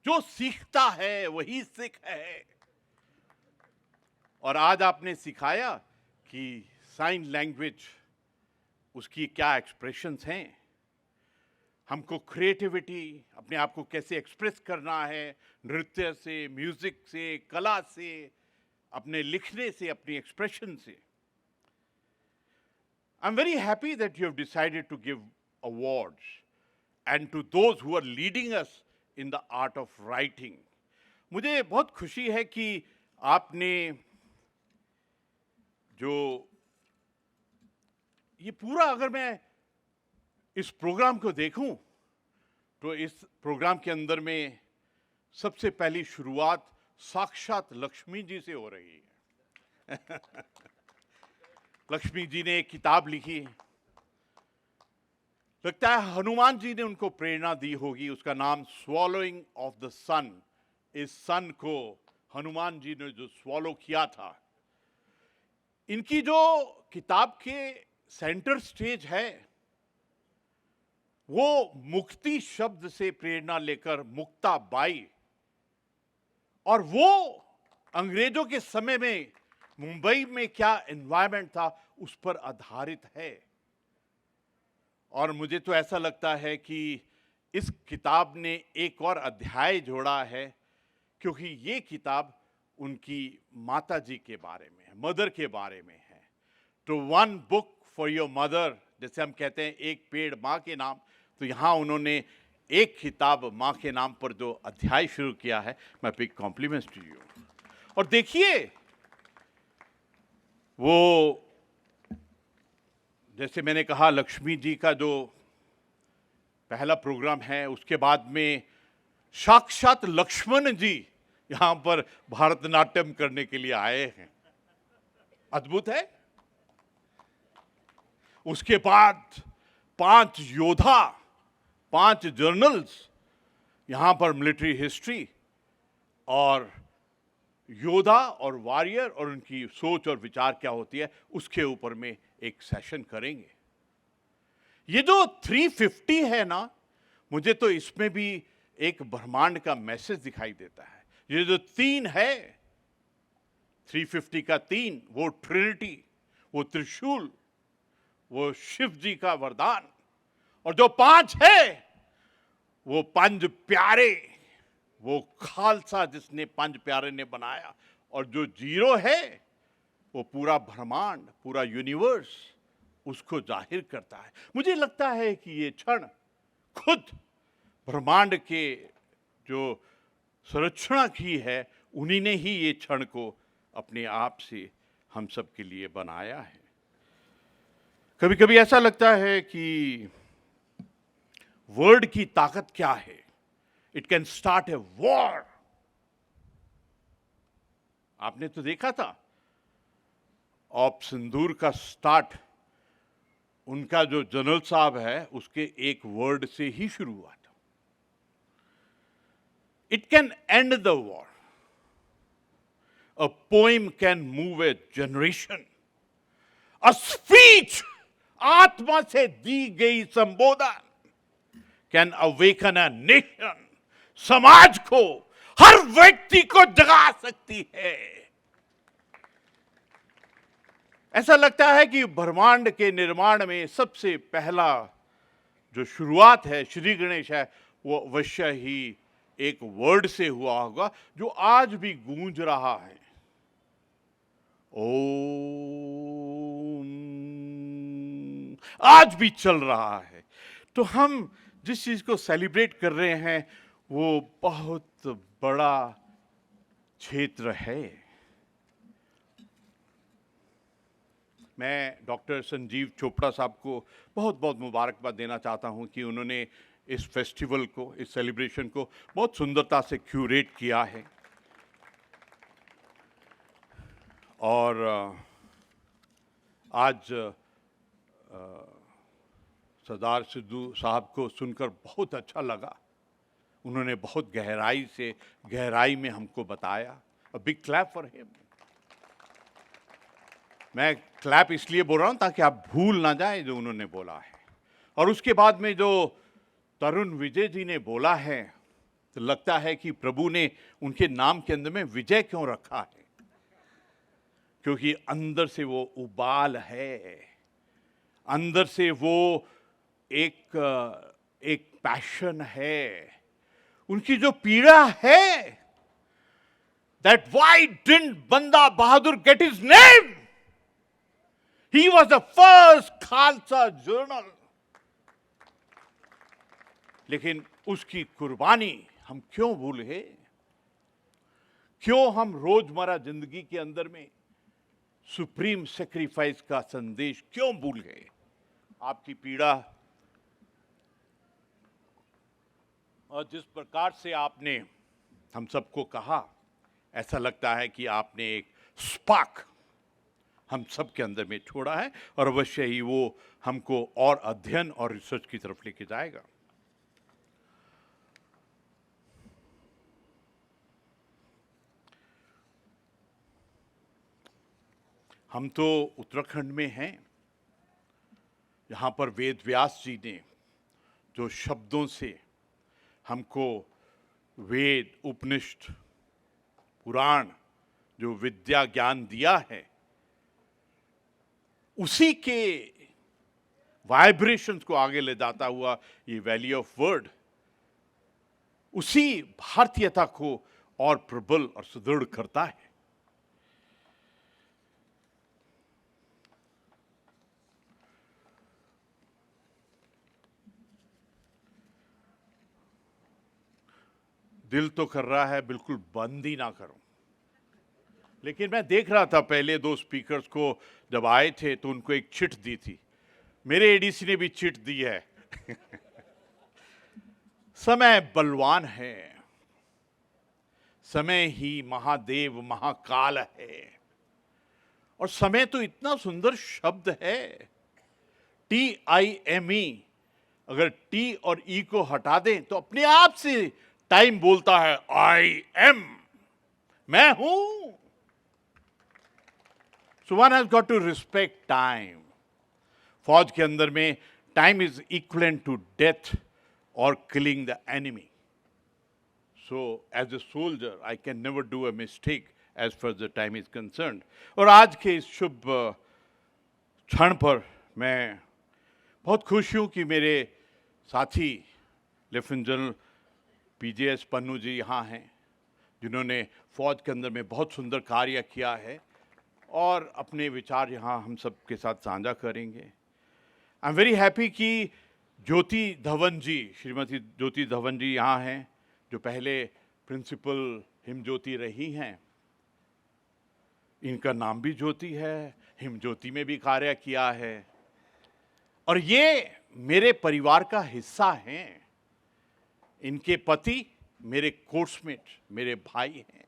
S6: जो सीखता है वही सिख है। और आज आपने सिखाया कि साइन लैंग्वेज, उसकी क्या एक्सप्रेशंस हैं, हमको क्रिएटिविटी, अपने आप को कैसे एक्सप्रेस करना है, नृत्य से, म्यूजिक से, कला से, अपने लिखने से, अपनी एक्सप्रेशन से। I am very happy that you have decided to give awards and to those who are leading us in the art of writing. मुझे बहुत खुशी है कि आपने जो ये पूरा, अगर मैं इस प्रोग्राम को देखूं तो इस प्रोग्राम के अंदर में सबसे पहली शुरुआत साक्षात लक्ष्मी जी से हो रही है। लक्ष्मी जी ने एक किताब लिखी, लगता है हनुमान जी ने उनको प्रेरणा दी होगी। उसका नाम स्वॉलोइंग ऑफ द सन। इस सन को हनुमान जी ने जो स्वॉलो किया था, इनकी जो किताब के सेंटर स्टेज है वो मुक्ति शब्द से प्रेरणा लेकर मुक्ता बाई, और वो अंग्रेजों के समय में मुंबई में क्या एनवायरनमेंट था उस पर आधारित है। और मुझे तो ऐसा लगता है कि इस किताब ने एक और अध्याय जोड़ा है, क्योंकि ये किताब उनकी माता जी के बारे में है, मदर के बारे में है। तो one book for your mother, जैसे हम कहते हैं एक पेड़ माँ के नाम, तो यहाँ उन्होंने एक किताब माँ के नाम पर जो अध्याय शुरू किया है, मैं बिग कॉम्प्लीमेंट्स टू यू। और देखिए, वो जैसे मैंने कहा लक्ष्मी जी का जो पहला प्रोग्राम है, उसके बाद में साक्षात लक्ष्मण जी यहाँ पर भारतनाट्यम करने के लिए आए हैं। अद्भुत है। उसके बाद 5 योद्धा, 5 जर्नल्स यहाँ पर मिलिट्री हिस्ट्री और योद्धा और वॉरियर और उनकी सोच और विचार क्या होती है, उसके ऊपर में एक सेशन करेंगे। ये जो 350 है ना, मुझे तो इसमें भी एक ब्रह्मांड का मैसेज दिखाई देता है। ये जो 3 है, 350 का 3, वो ट्रिनिटी, वो त्रिशूल, वो शिव जी का वरदान, और जो 5 है वो 5 प्यारे, वो खालसा जिसने 5 प्यारे ने बनाया, और जो 0 है वो पूरा ब्रह्मांड, पूरा यूनिवर्स उसको जाहिर करता है। मुझे लगता है कि ये क्षण खुद ब्रह्मांड के जो संरचना की है, उन्हीं ने ही ये क्षण को अपने आप से हम सब के लिए बनाया है। कभी कभी ऐसा लगता है कि वर्ड की ताकत क्या है। It can start a war. आपने तो देखा था ऑप सिंदूर का स्टार्ट, उनका जो जनरल साहब है उसके एक वर्ड से ही शुरू हुआ था। It can and the war. A poem can move A generation. A speech, आत्मा से दी गई संबोधन, कैन अवेकन अ नेशन। समाज को, हर व्यक्ति को जगा सकती है। ऐसा लगता है कि ब्रह्मांड के निर्माण में सबसे पहला जो शुरुआत है, श्री गणेश है, वो अवश्य ही एक वर्ड से हुआ होगा जो आज भी गूंज रहा है। ओम, आज भी चल रहा है। तो हम जिस चीज को सेलिब्रेट कर रहे हैं वो बहुत बड़ा क्षेत्र है। मैं डॉक्टर संजीव चोपड़ा साहब को बहुत बहुत मुबारकबाद देना चाहता हूं कि उन्होंने इस फेस्टिवल को, इस सेलिब्रेशन को बहुत सुंदरता से क्यूरेट किया है। और आज सरदार सिद्धू साहब को सुनकर बहुत अच्छा लगा। उन्होंने बहुत गहराई में हमको बताया। A big clap for him. मैं क्लैप इसलिए बोल रहा हूं ताकि आप भूल ना जाएं जो उन्होंने बोला है। और उसके बाद में जो तरुण विजय जी ने बोला है, तो लगता है कि प्रभु ने उनके नाम के अंदर में विजय क्यों रखा है, क्योंकि अंदर से वो उबाल है, अंदर से वो एक पैशन है, उनकी जो पीड़ा है, that why didn't Banda Bahadur get his name? He was the first Khalsa journal. लेकिन उसकी कुर्बानी हम क्यों भूल गए? क्यों हम रोजमर्रा जिंदगी के अंदर में सुप्रीम सेक्रीफाइस का संदेश क्यों भूल गए? आपकी पीड़ा और जिस प्रकार से आपने हम सबको कहा, ऐसा लगता है कि आपने एक स्पार्क हम सब के अंदर में छोड़ा है और अवश्य ही वो हमको और अध्ययन और रिसर्च की तरफ लेके जाएगा। हम तो उत्तराखंड में हैं, यहाँ पर वेद व्यास जी ने जो शब्दों से हमको वेद, उपनिषद, पुराण जो विद्या ज्ञान दिया है, उसी के वाइब्रेशंस को आगे ले जाता हुआ ये वैली ऑफ वर्ड उसी भारतीयता को और प्रबल और सुदृढ़ करता है। दिल तो कर रहा है बिल्कुल बंद ही ना करूं, लेकिन मैं देख रहा था पहले दो स्पीकर्स को जब आए थे तो उनको एक चिट दी थी। मेरे एडीसी ने भी चिट दी है। समय बलवान है, समय ही महादेव महाकाल है। और समय तो इतना सुंदर शब्द है, TIME। अगर टी और ई को हटा दें तो अपने आप से टाइम बोलता है I am, मैं हूं। So one has got to respect time. फौज के अंदर में time is equivalent to death और killing the enemy. So as a soldier I can never do a mistake as far as the time is concerned. और आज के इस शुभ क्षण पर मैं बहुत खुश हूं कि मेरे साथी लेफ्टिनेंट जनरल PJS पन्नू जी यहाँ हैं, जिन्होंने फौज के अंदर में बहुत सुंदर कार्य किया है और अपने विचार यहाँ हम सब के साथ साझा करेंगे। आई एम वेरी हैप्पी कि ज्योति धवन जी, श्रीमती ज्योति धवन जी यहाँ हैं, जो पहले प्रिंसिपल हिम ज्योति रही हैं। इनका नाम भी ज्योति है, हिम ज्योति में भी कार्य किया है और ये मेरे परिवार का हिस्सा हैं। इनके पति मेरे कोर्समेट, मेरे भाई हैं।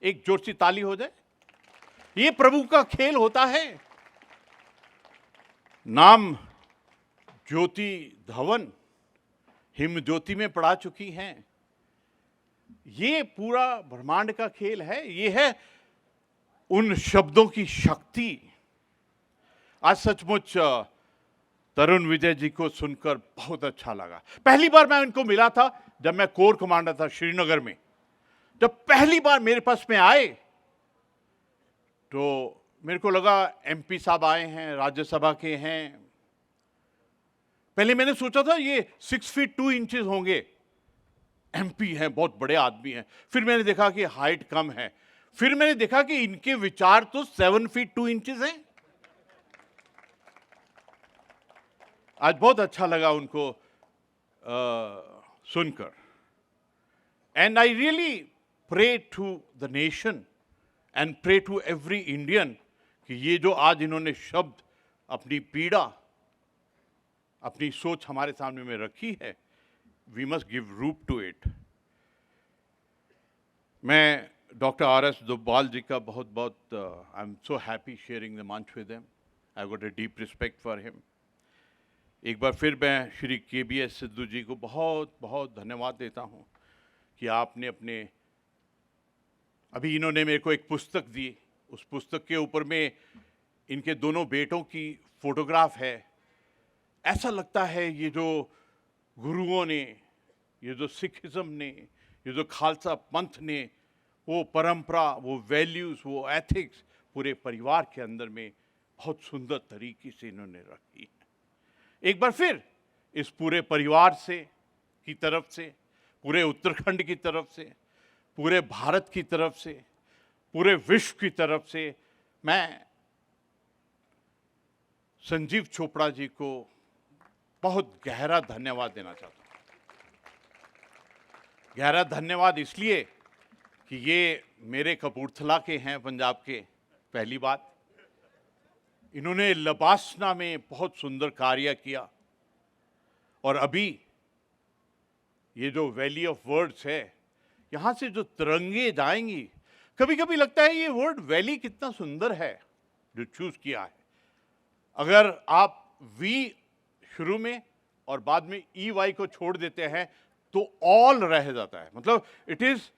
S6: एक जोर से ताली हो जाए। ये प्रभु का खेल होता है। नाम ज्योति धवन हिम ज्योति में पढ़ा चुकी हैं। ये पूरा ब्रह्मांड का खेल है। ये है उन शब्दों की शक्ति। आज सचमुच तरुण विजय जी को सुनकर बहुत अच्छा लगा। पहली बार मैं उनको मिला था जब मैं कोर कमांडर था श्रीनगर में। जब पहली बार मेरे पास में आए तो मेरे को लगा MP साहब आए हैं, राज्यसभा के हैं। पहले मैंने सोचा था ये 6 फीट 2 इंचेस होंगे, MP हैं, बहुत बड़े आदमी हैं। फिर मैंने देखा कि हाइट कम है। फिर मैंने देखा कि इनके विचार तो 7 फीट 2 इंचेस हैं। आज बहुत अच्छा लगा उनको सुनकर। And I really pray to the nation and pray to every Indian कि ये जो आज इन्होंने शब्द अपनी पीड़ा, अपनी सोच हमारे सामने में रखी है, we must give root to it. मैं डॉक्टर आर.एस. डोभाल जी का बहुत बहुत I am so happy sharing the मंच with him. I got a deep respect for him. एक बार फिर मैं श्री के.बी.एस. सिद्धू जी को बहुत बहुत धन्यवाद देता हूँ कि आपने अपने, अभी इन्होंने मेरे को एक पुस्तक दी, उस पुस्तक के ऊपर में इनके दोनों बेटों की फोटोग्राफ है. ऐसा लगता है ये जो गुरुओं ने, ये जो सिखिज्म ने, ये जो खालसा पंथ ने वो परंपरा, वो वैल्यूज़, वो एथिक्स पूरे परिवार के अंदर में बहुत सुंदर तरीके से इन्होंने रखी है. एक बार फिर इस पूरे परिवार से की तरफ से, पूरे उत्तराखंड की तरफ से, पूरे भारत की तरफ से, पूरे विश्व की तरफ से मैं संजीव चोपड़ा जी को बहुत गहरा धन्यवाद देना चाहता हूँ. गहरा धन्यवाद इसलिए कि ये मेरे कपूरथला के हैं, पंजाब के. पहली बात, इन्होंने लबासना में बहुत सुंदर कार्य किया. और अभी ये जो वैली ऑफ वर्ड्स है, यहाँ से जो तिरंगे जाएंगी, कभी कभी लगता है ये वर्ड वैली कितना सुंदर है जो चूज किया है. अगर आप वी शुरू में और बाद में ई वाई को छोड़ देते हैं तो ऑल रह जाता है. मतलब इट इज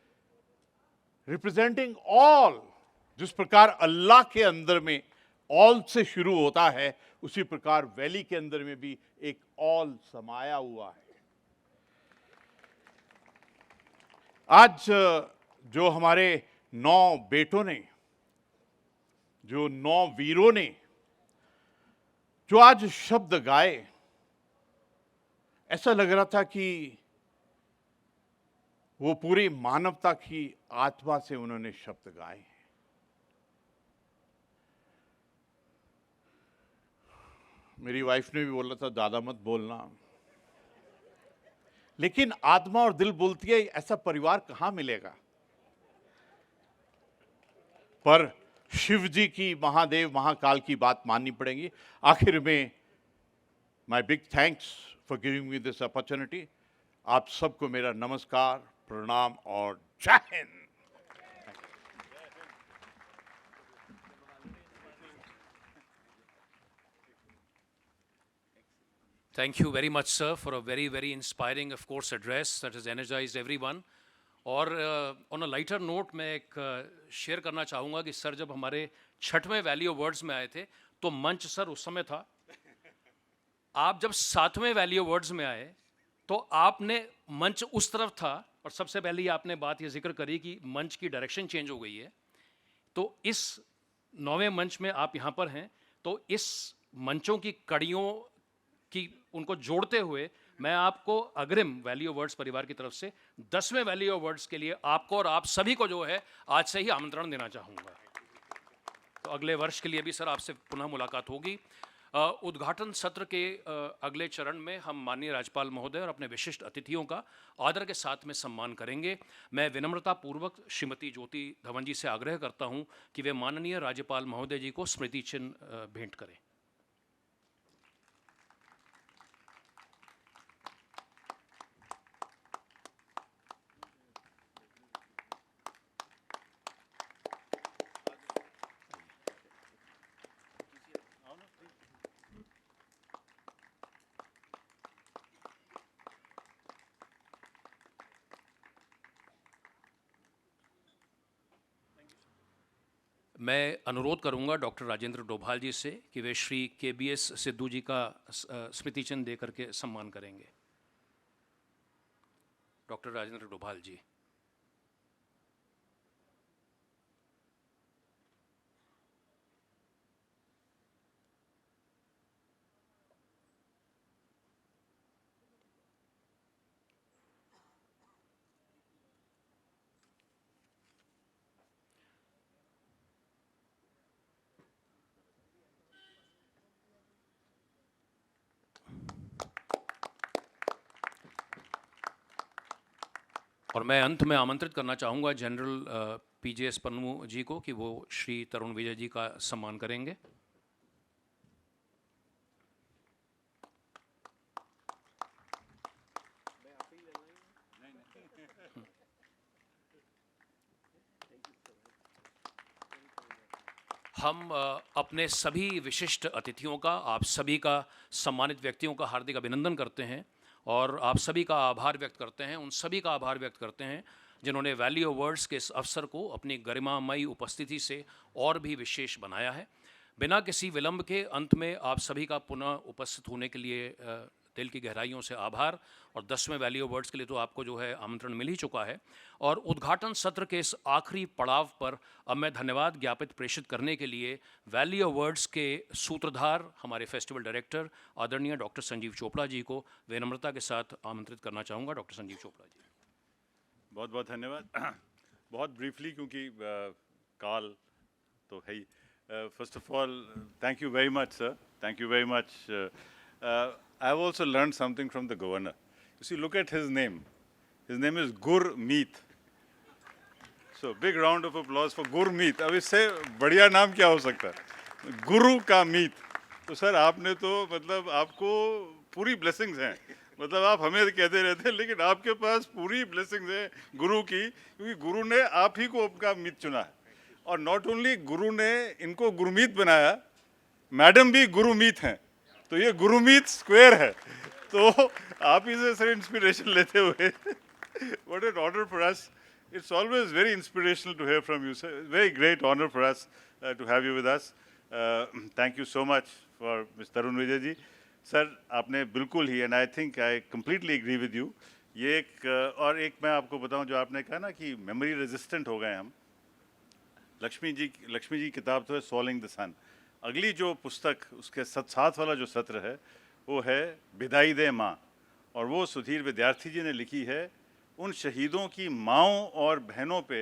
S6: रिप्रेजेंटिंग ऑल. जिस प्रकार अल्लाह के अंदर में ऑल से शुरू होता है, उसी प्रकार वैली के अंदर में भी एक ऑल समाया हुआ है. आज जो हमारे 9 बेटों ने, जो 9 वीरों ने जो आज शब्द गाए, ऐसा लग रहा था कि वो पूरी मानवता की आत्मा से उन्होंने शब्द गाए. मेरी वाइफ ने भी बोला था ज्यादा मत बोलना, लेकिन आत्मा और दिल बोलती है, ऐसा परिवार कहां मिलेगा. पर शिव जी की, महादेव महाकाल की बात माननी पड़ेगी. आखिर में my big thanks for giving me this opportunity. आप सबको मेरा नमस्कार, प्रणाम और जय Hind.
S1: Thank you very much, sir, for a very, very inspiring, of course, address that has energized everyone. और ऑन अ लाइटर नोट मैं एक शेयर करना चाहूँगा कि सर जब हमारे 6वें वैली ऑफ वर्ड्स में आए थे तो मंच सर उस समय था. आप जब 7वें वैली ऑफ वर्ड्स में आए तो आपने, मंच उस तरफ था और सबसे पहले ही आपने बात ये जिक्र करी कि मंच की डायरेक्शन चेंज हो गई है. तो इस 9वें मंच में आप यहाँ पर हैं, तो इस मंचों की कड़ियों की उनको जोड़ते हुए मैं आपको अग्रिम वैली ऑफ वर्ड्स परिवार की तरफ से 10वें वैली ऑफ वर्ड्स के लिए आपको और आप सभी को जो है आज से ही आमंत्रण देना चाहूँगा. तो अगले वर्ष के लिए भी सर आपसे पुनः मुलाकात होगी. उद्घाटन सत्र के अगले चरण में हम माननीय राज्यपाल महोदय और अपने विशिष्ट अतिथियों का आदर के साथ में सम्मान करेंगे. मैं विनम्रता पूर्वक श्रीमती ज्योति धवन जी से आग्रह करता हूं कि वे माननीय राज्यपाल महोदय जी को स्मृति चिन्ह भेंट करें. मैं अनुरोध करूंगा डॉक्टर राजेंद्र डोभाल जी से कि वे श्री के.बी.एस. सिद्धू जी का स्मृति चिन्ह दे करके सम्मान करेंगे. डॉक्टर राजेंद्र डोभाल जी. और मैं अंत में आमंत्रित करना चाहूँगा जनरल PJS पन्नू जी को कि वो श्री तरुण विजय जी का सम्मान करेंगे। हम अपने सभी विशिष्ट अतिथियों का, आप सभी का, सम्मानित व्यक्तियों का हार्दिक अभिनंदन करते हैं और आप सभी का आभार व्यक्त करते हैं, उन सभी का आभार व्यक्त करते हैं जिन्होंने वैली अवार्ड्स के इस अवसर को अपनी गरिमामयी उपस्थिति से और भी विशेष बनाया है। बिना किसी विलंब के अंत में आप सभी का पुनः उपस्थित होने के लिए दिल की गहराइयों से आभार। और 10वें वैली अवार्ड्स के लिए तो आपको जो है आमंत्रण मिल ही चुका है। और उद्घाटन सत्र के इस आखिरी पड़ाव पर अब मैं धन्यवाद ज्ञापित प्रेषित करने के लिए वैली अवार्ड्स के सूत्रधार, हमारे फेस्टिवल डायरेक्टर आदरणीय डॉक्टर संजीव चोपड़ा जी को विनम्रता के साथ आमंत्रित करना चाहूँगा। डॉक्टर संजीव चोपड़ा जी।
S7: बहुत बहुत धन्यवाद। बहुत ब्रीफली, क्योंकि काल तो है ही। First of all, thank you very much, sir. Thank you very much. I have also learned something from the governor. You see, look at his name. His name is Gurmeet. So big round of applause for Gurmeet. अब इससे बढ़िया नाम क्या हो सकता है? गुरु का मीत। तो सर आपने तो मतलब आपको पूरी ब्लेसिंग्स हैं। मतलब आप हमें कहते रहते हैं, लेकिन आपके पास पूरी ब्लेसिंग्स हैं गुरु की, क्योंकि गुरु ने आप ही को आपका मीत चुना है। और नॉट ओनली गुरु ने इनको गुरमीत बनाया, मैडम भी गुरुमीत हैं। तो ये गुरुमीत स्क्वायर है। तो आप इसे सर इंस्पिरेशन लेते हुए what an honour for us. It's always very inspirational to hear from you, sir. Very great honor for us to have you with us. Thank you so much for Mr. Tarun Vijay ji. Sir, आपने बिल्कुल ही, and I think I completely agree with you. ये एक और एक मैं आपको बताऊं, जो आपने कहा ना कि memory resistant हो गए हम। लक्ष्मी जी किताब तो है सॉलिंग द सन। अगली जो पुस्तक, उसके साथ वाला जो सत्र है वो है विदाई दे माँ, और वो सुधीर विद्यार्थी जी ने लिखी है उन शहीदों की माँओं और बहनों पे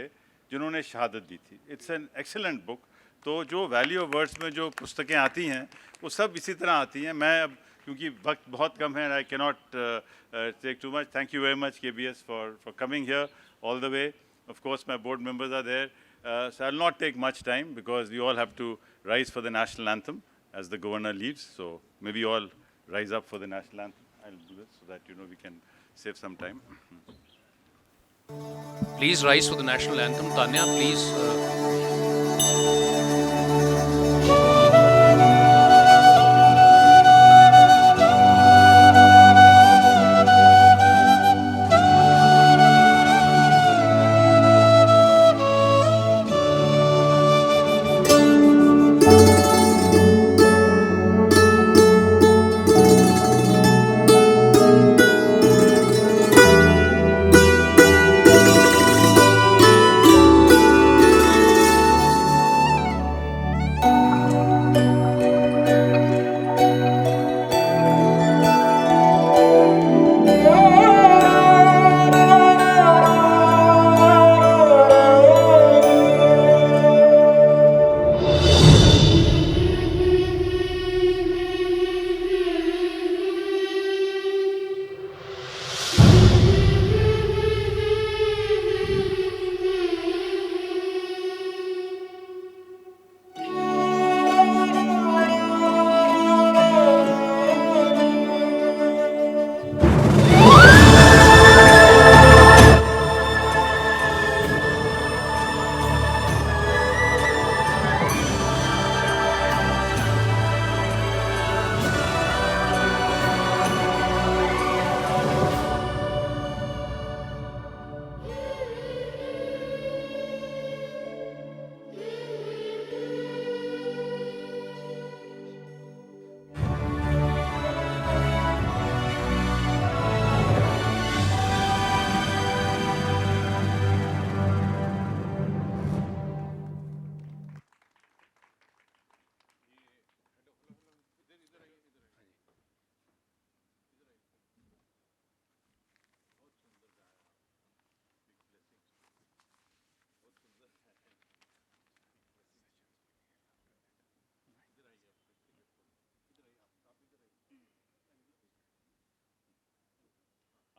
S7: जिन्होंने शहादत दी थी। It's an excellent book. तो जो वैल्यू ऑफ वर्ड्स में जो पुस्तकें आती हैं वो सब इसी तरह आती हैं। मैं अब क्योंकि वक्त बहुत कम है, I can not take too much. Thank you very much KBS for coming here all the way. Of course my board members are there. So I'll not take much time because we all have to rise for the national anthem as the governor leaves. So maybe all rise up for the national anthem. I'll do this so that we can save some time.
S1: Please rise for the national anthem. Tanya, please.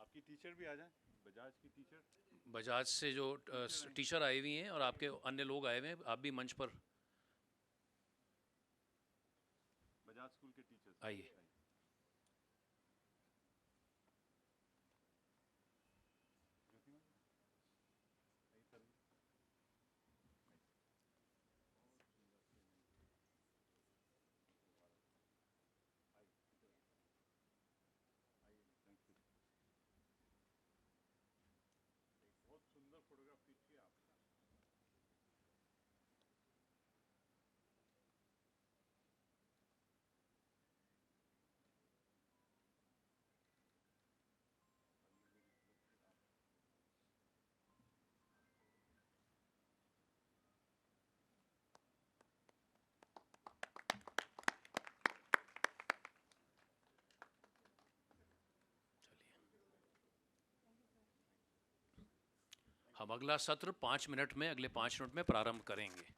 S7: आपकी teacher भी आ जाए। बजाज की teacher,
S1: Bajaj से जो teacher आई हुई हैं और आपके अन्य लोग आए हुए हैं, आप भी मंच पर
S7: बजाज स्कूल के टीचर
S1: आइए।
S7: बहुत सुंदर फोटोग्राफ खींची है आपने।
S1: हम अगला सत्र 5 मिनट में, अगले 5 मिनट में प्रारंभ करेंगे।